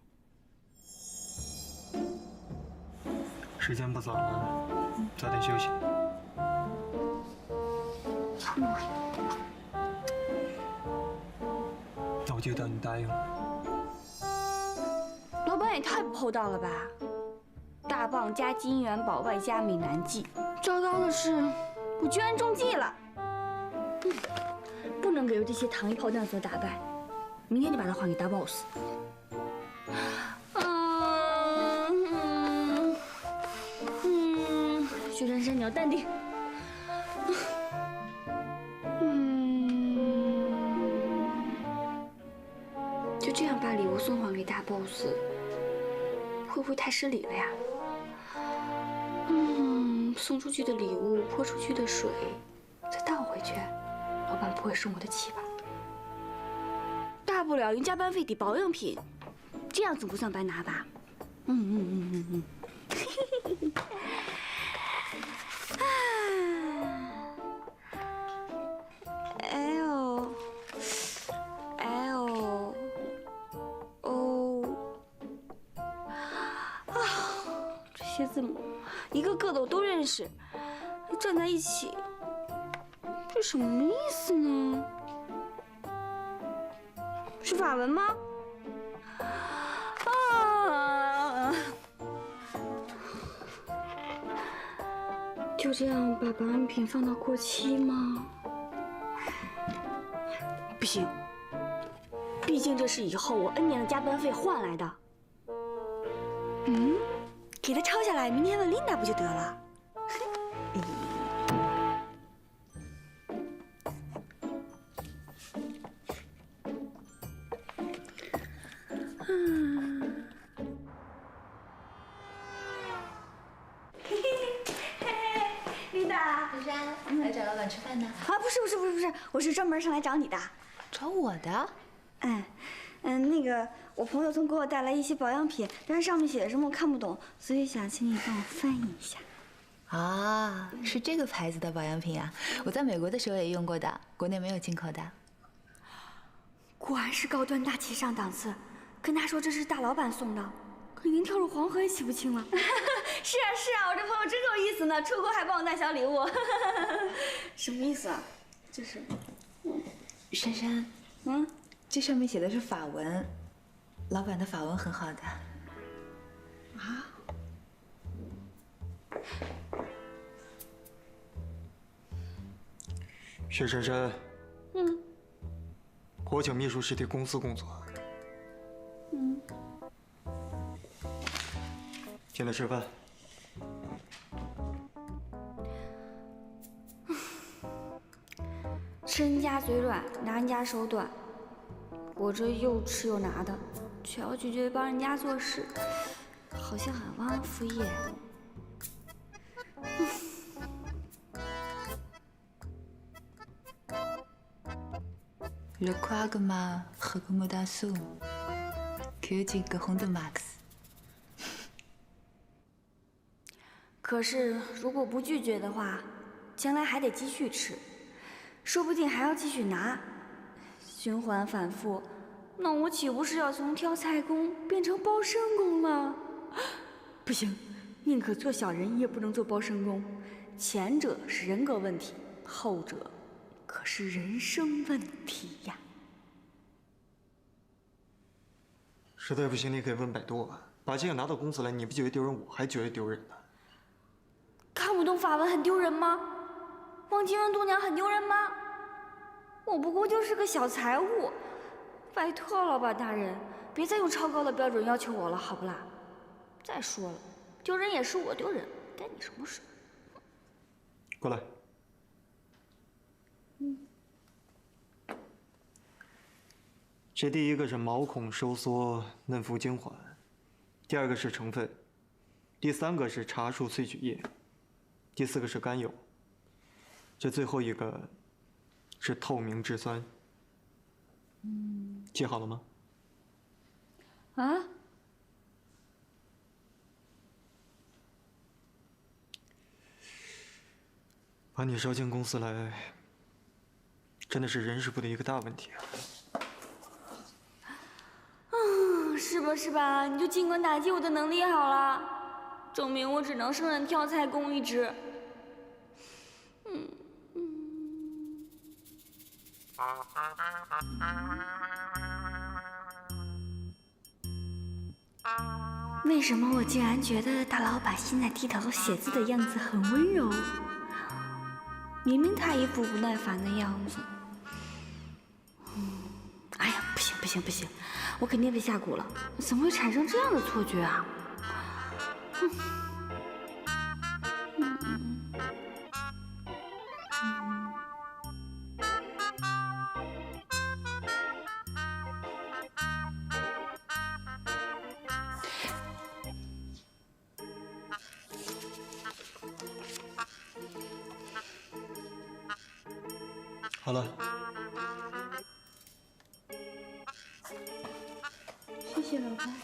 时间不早了，早点休息。那我就当你答应了。老板也太不厚道了吧！大棒加金元宝外加美男计，糟糕的是，我居然中计了。不能给这些糖衣炮弹所打败，明天就把它还给大 boss。薛珊珊，你要淡定。就这样把礼物送还给大 boss， 会不会太失礼了呀？送出去的礼物泼出去的水，再倒回去，老板不会生我的气吧？大不了用加班费抵保养品，这样总不算白拿吧？这些字母一个个的我都认识，站在一起，这什么意思呢？是法文吗？就这样把保养品放到过期吗？不行，毕竟这是以后我 N 年的加班费换来的。给他抄下来，明天问琳达不就得了？琳达，珊珊，来找老板吃饭呢？啊，不是，我是专门上来找你的。找我的？那个，我朋友总给我带来一些保养品，但是上面写的什么我看不懂，所以想请你帮我翻译一下。啊，是这个牌子的保养品啊，我在美国的时候也用过的，国内没有进口的。果然是高端大气上档次，跟他说这是大老板送的，可您跳入黄河也洗不清了。是啊，我这朋友真够意思呢，出国还帮我带小礼物。什么意思啊？就是，珊珊，这上面写的是法文，老板的法文很好的。啊？薛珊珊，我请秘书是替公司工作。进来吃饭。吃人家嘴软，拿人家手短，我这又吃又拿的，却要拒绝帮人家做事，好像很忘恩负义。Le quagma recommodation que tu grondes max。可是如果不拒绝的话，将来还得继续吃，说不定还要继续拿，循环反复，那我岂不是要从挑菜工变成包身工了？不行，宁可做小人也不能做包身工，前者是人格问题，后者可是人生问题呀。实在不行，你可以问百度啊。把这个拿到公司来，你不觉得丢人，我还觉得丢人呢。看不懂法文很丢人吗？忘记问度娘很丢人吗？我不过就是个小财务，拜托老板大人，别再用超高的标准要求我了，好不啦？再说了，丢人也是我丢人，干你什么事？过来。这第一个是毛孔收缩嫩肤精华，第二个是成分，第三个是茶树萃取液，第四个是甘油，这最后一个是透明质酸。记好了吗？啊？把你招进公司来，真的是人事部的一个大问题啊。是吧是吧？你就尽管打击我的能力好了，证明我只能胜任挑菜工一职。为什么我竟然觉得大老板现在低头写字的样子很温柔？明明他一副不耐烦的样子。哎呀，不行不行不行，我肯定被下蛊了！怎么会产生这样的错觉啊？好了，谢谢老板。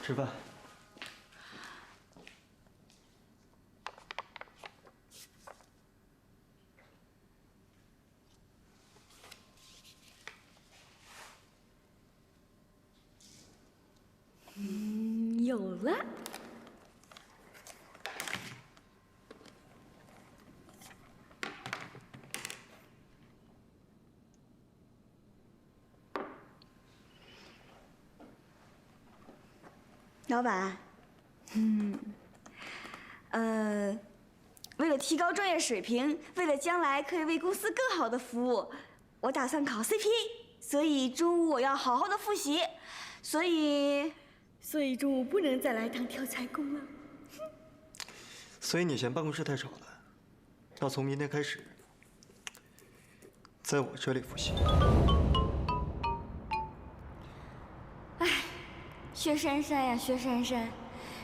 吃饭。有了。老板，为了提高专业水平，为了将来可以为公司更好的服务，我打算考 CPA， 所以中午我要好好的复习，所以中午不能再来当挑菜工了。所以你嫌办公室太吵了，要从明天开始，在我这里复习。薛珊珊呀，薛珊珊，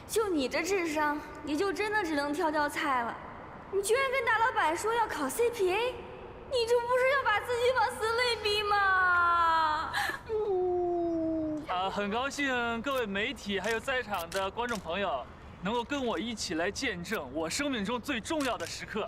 就你这智商，你就真的只能挑菜了。你居然跟大老板说要考 CPA， 你这不是要把自己往死里逼吗？很高兴各位媒体还有在场的观众朋友能够跟我一起来见证我生命中最重要的时刻。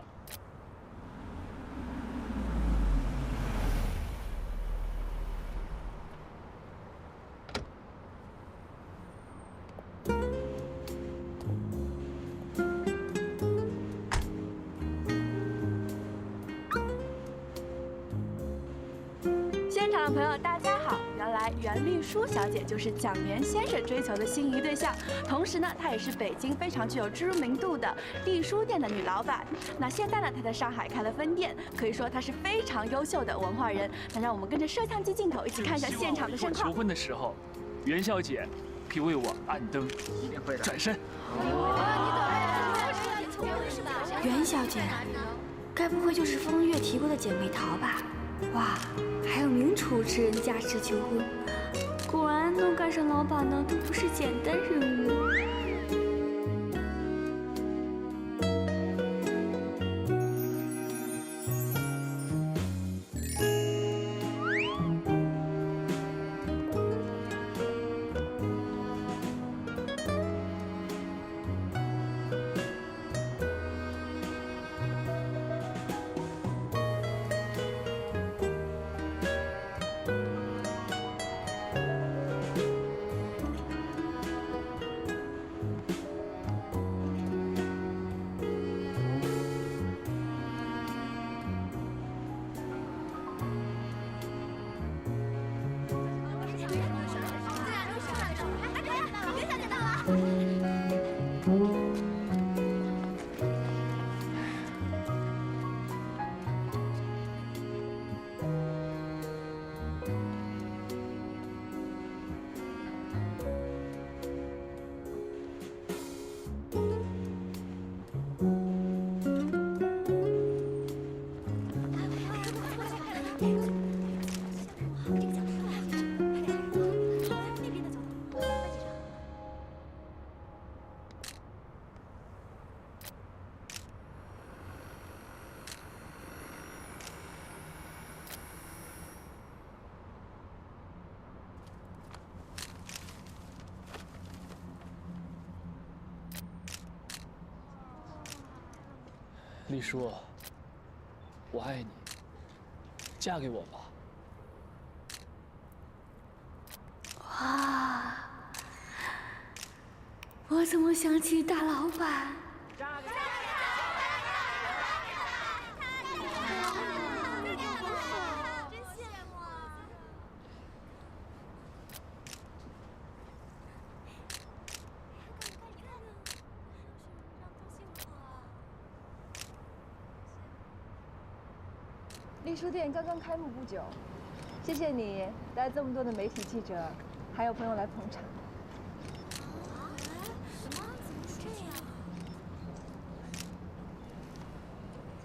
现场的朋友，大家好！原来袁丽书小姐就是蒋元先生追求的心仪对象，同时呢，她也是北京非常具有知名度的丽书店的女老板。那现在呢，她在上海开了分店，可以说她是非常优秀的文化人。那让我们跟着摄像机镜头一起看一下现场的盛况。求婚的时候，袁小姐可以为我按灯，一定会的。转身。袁小姐，该不会就是风月提过的姐妹淘吧？哇，还有名主持人加持求婚，果然能干上老板的都不是简单人物。丽叔，我爱你，嫁给我吧。哇，我怎么想起大老板？丽书店刚刚开幕不久，谢谢你带这么多的媒体记者，还有朋友来捧场。钱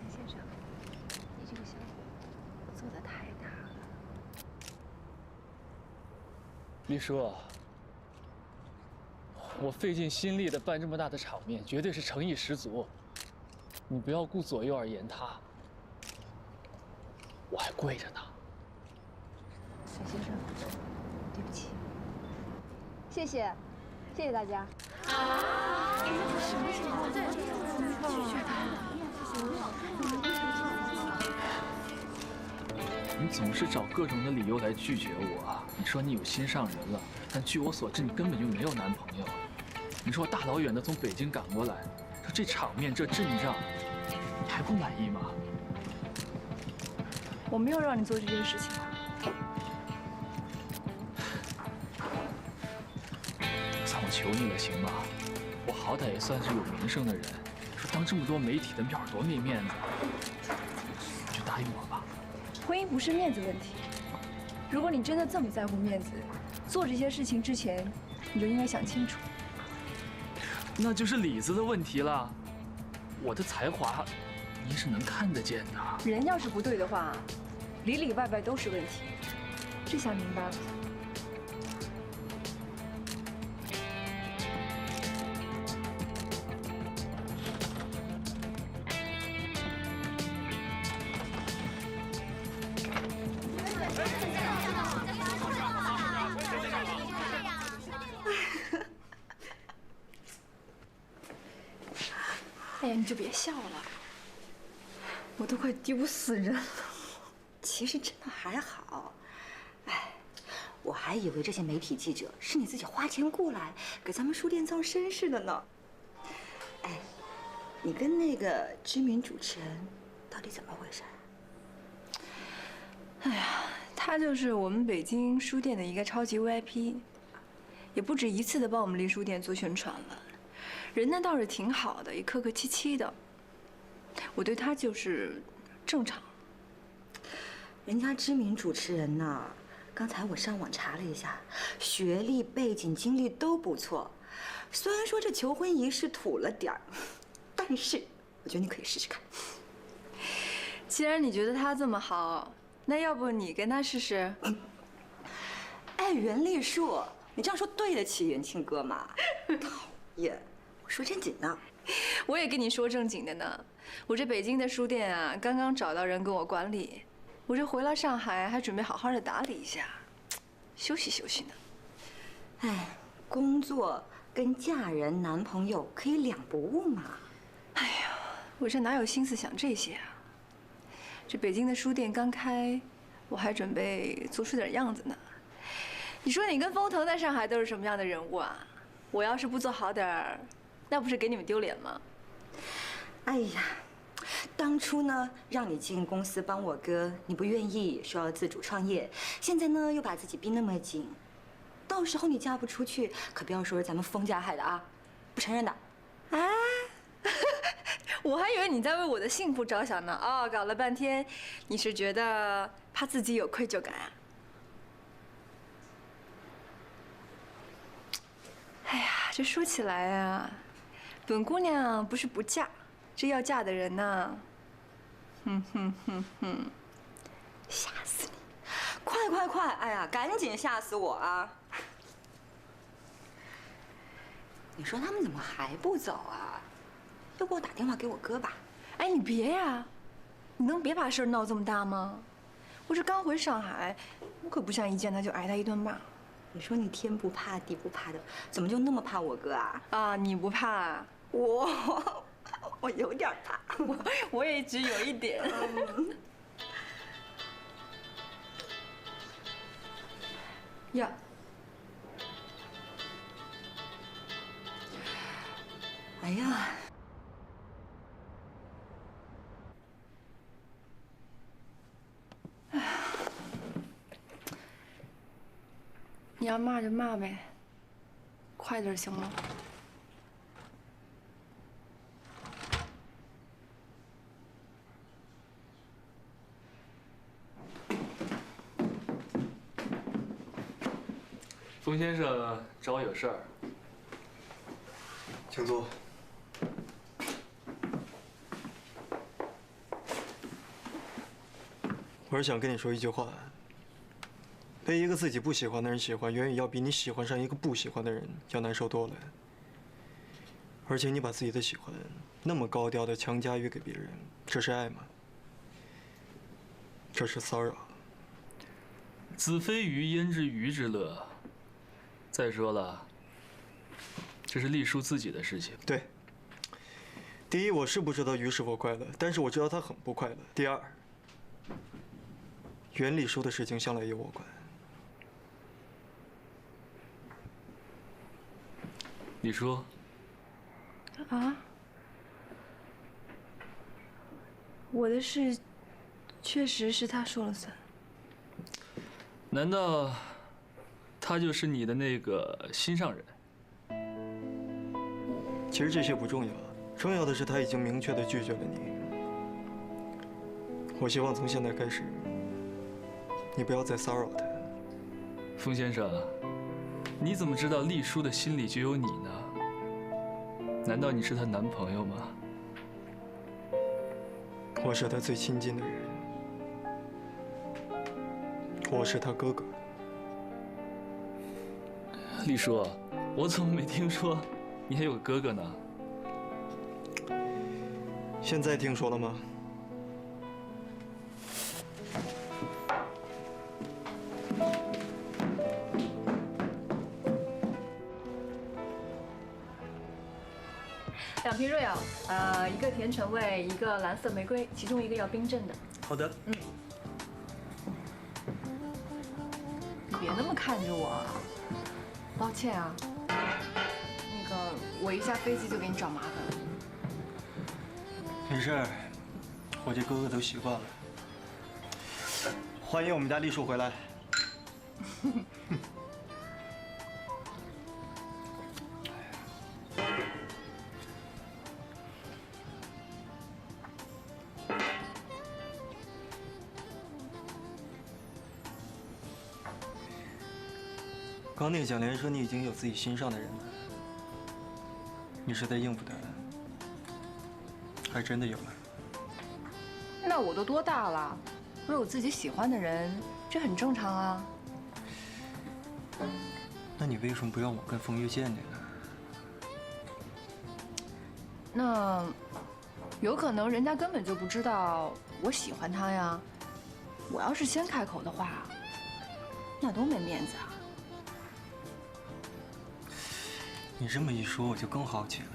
先生，你这个小伙做的太大了。丽叔，我费尽心力的办这么大的场面，绝对是诚意十足。你不要顾左右而言他。 我还跪着呢，沈先生，对不起，谢谢，谢谢大家。什么情况？拒绝他？你总是找各种的理由来拒绝我。你说你有心上人了，但据我所知，你根本就没有男朋友。你说我大老远的从北京赶过来，说这场面这阵仗，你还不满意吗？ 我没有让你做这件事情。算我求你了，行吗？我好歹也算是有名声的人，说当这么多媒体的面多没面子，你就答应我吧。婚姻不是面子问题，如果你真的这么在乎面子，做这些事情之前，你就应该想清楚。那就是里子的问题了。我的才华，你是能看得见的。人要是不对的话，里里外外都是问题。这下明白了。哎呀，你就别笑了，我都快丢死人了。其实真的还好，哎，我还以为这些媒体记者是你自己花钱雇来给咱们书店造声势的呢。哎，你跟那个知名主持人到底怎么回事？哎呀，他就是我们北京书店的一个超级 VIP， 也不止一次的帮我们离书店做宣传了。人呢倒是挺好的，也客客气气的。我对他就是正常。人家知名主持人呢，刚才我上网查了一下，学历、背景、经历都不错。虽然说这求婚仪式土了点儿，但是我觉得你可以试试看。既然你觉得他这么好，那要不你跟他试试？哎，袁丽树，你这样说对得起元庆哥吗？讨厌，我说正经的。我也跟你说正经的呢。我这北京的书店啊，刚刚找到人跟我管理。我这回了上海，还准备好好的打理一下，休息休息呢。哎，工作跟嫁人、男朋友可以两不误嘛。哎呀，我这哪有心思想这些啊？这北京的书店刚开，我还准备做出点样子呢。你说你跟风腾在上海都是什么样的人物啊？我要是不做好点儿，那不是给你们丢脸吗？哎呀。当初呢，让你进公司帮我哥，你不愿意，说要自主创业。现在呢，又把自己逼那么紧，到时候你嫁不出去，可不要说是咱们封家害的啊！不承认的。啊，我还以为你在为我的幸福着想呢。哦，搞了半天，你是觉得怕自己有愧疚感啊？哎呀，这说起来啊，本姑娘不是不嫁。这要嫁的人呢，吓死你！快快快！哎呀，赶紧吓死我啊！你说他们怎么还不走啊？要不我打电话给我哥吧？哎，你别呀，你能别把事儿闹这么大吗？我这刚回上海，我可不想一见他就挨他一顿骂。你说你天不怕地不怕的，怎么就那么怕我哥啊？啊，你不怕？我。我有点大，我也只有一点。呀，哎呀，你要骂就骂呗，快点行吗？冯先生找我有事儿，请坐。我是想跟你说一句话：被一个自己不喜欢的人喜欢，远远要比你喜欢上一个不喜欢的人要难受多了。而且你把自己的喜欢那么高调的强加于给别人，这是爱吗？这是骚扰。子非鱼焉知鱼之乐？再说了，这是丽叔自己的事情。对。第一，我是不知道鱼是否快乐，但是我知道他很不快乐。第二，袁丽叔的事情向来由我管。丽叔。啊？我的事，确实是他说了算。难道他就是你的那个心上人？其实这些不重要，重要的是他已经明确地拒绝了你。我希望从现在开始，你不要再骚扰他。冯先生，你怎么知道丽叔的心里就有你呢？难道你是她男朋友吗？我是他最亲近的人，我是他哥哥。丽叔，我怎么没听说你还有个哥哥呢？现在听说了吗？2瓶Royal，一个甜橙味，一个蓝色玫瑰，其中一个要冰镇的。好的。你别那么看着我，抱歉啊。那个，我一下飞机就给你找麻烦了。没事儿，我这哥哥都习惯了。欢迎我们家丽叔回来。刚那个蒋莲说你已经有自己心上的人了，你是在应付他，还真的有了？那我都多大了，我有自己喜欢的人，这很正常啊。那你为什么不让我跟冯月见见呢？那有可能人家根本就不知道我喜欢他呀。我要是先开口的话，那多没面子啊。你这么一说，我就更好奇了。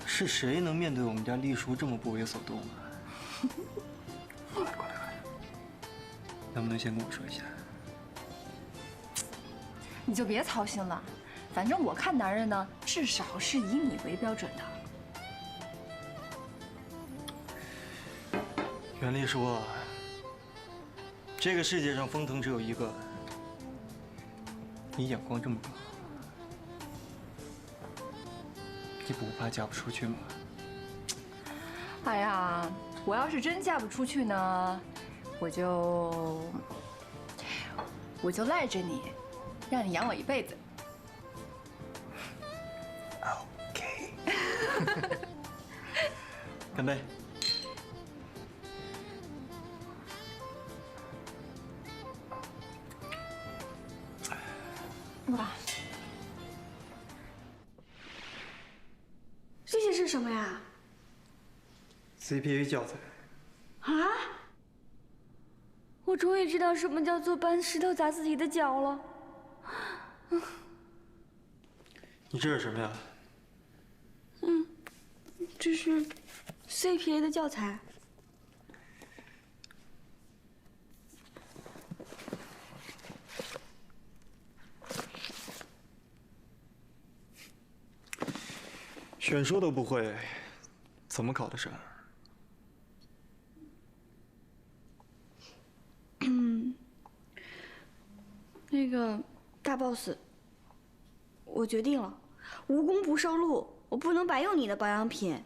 是谁能面对我们家丽叔这么不为所动啊？过来，能不能先跟我说一下？你就别操心了，反正我看男人呢，至少是以你为标准的。袁丽叔啊，这个世界上风腾只有一个，你眼光这么高，你不怕嫁不出去吗？哎呀，我要是真嫁不出去呢，我就赖着你，让你养我一辈子。OK。干杯！哇，这些是什么呀？ CPA 教材。啊！我终于知道什么叫做搬石头砸自己的脚了。你这是什么呀？这是 CPA 的教材。选说都不会，怎么考得上？那个大 boss， 我决定了，无功不受禄，我不能白用你的保养品，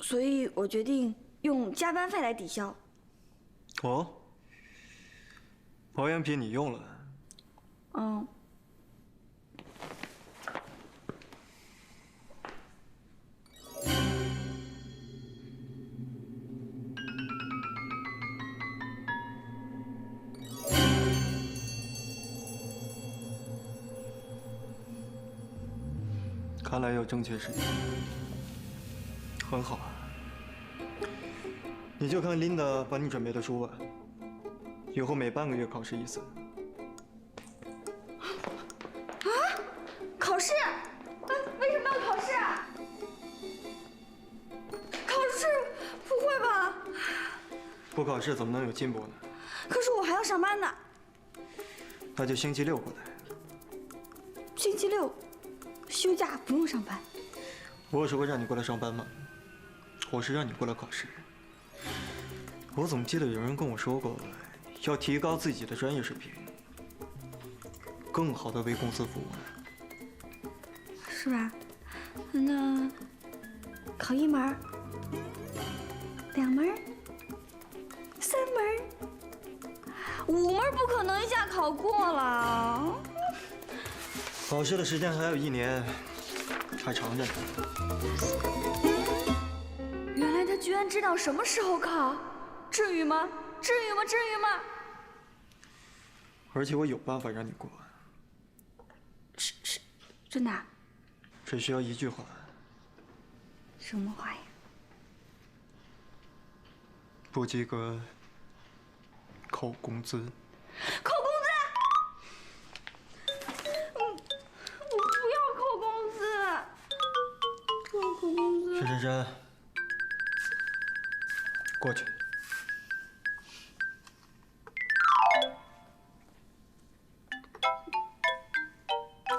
所以我决定用加班费来抵消。哦，保养品你用了？嗯。看来有正确时间，很好啊。你就看琳达帮你准备的书吧，以后每半个月考试一次。啊？考试？为什么要考试？考试？不会吧？不考试怎么能有进步呢？可是我还要上班呢。那就星期六过来。星期六？休假不用上班。我有说过让你过来上班吗？我是让你过来考试。我怎么记得有人跟我说过，要提高自己的专业水平，更好的为公司服务呢？是吧？那考1门、2门、3门、5门，不可能一下考过了。考试的时间还有1年，还长着呢。原来他居然知道什么时候考，至于吗？至于吗？至于吗？而且我有办法让你过。是，真的？只需要一句话。什么话呀？不及格，扣工资。扣工资？我不要扣工资，不要扣工资。沈珊珊，过去。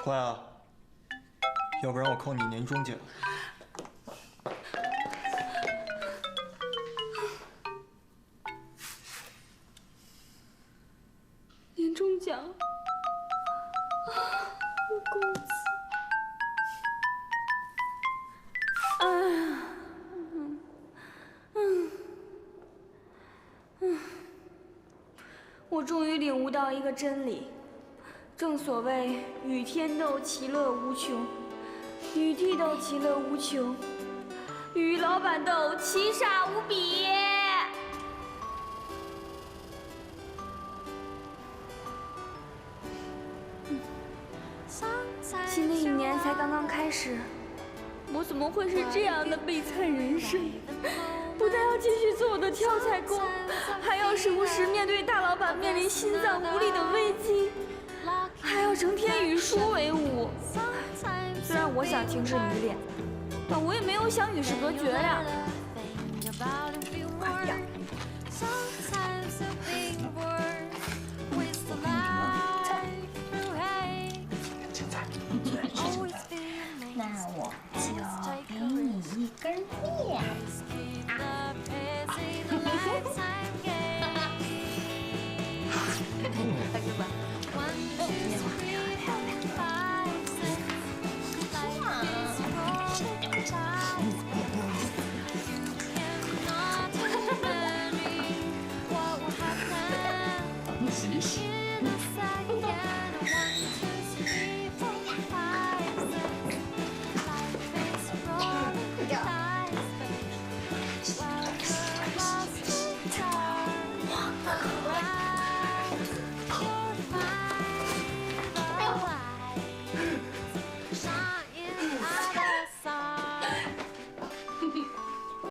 快啊！要不然我扣你年终奖。年终奖，工资，我终于领悟到一个真理，正所谓与天斗其乐无穷，与地斗其乐无穷，与老板斗其傻无比。新的一年才刚刚开始，我怎么会是这样的悲惨人生？不但要继续做我的挑菜工，还要时不时面对大老板面临心脏无力的危机，还要成天与书为伍。虽然我想停止迷恋，但我也没有想与世隔绝呀。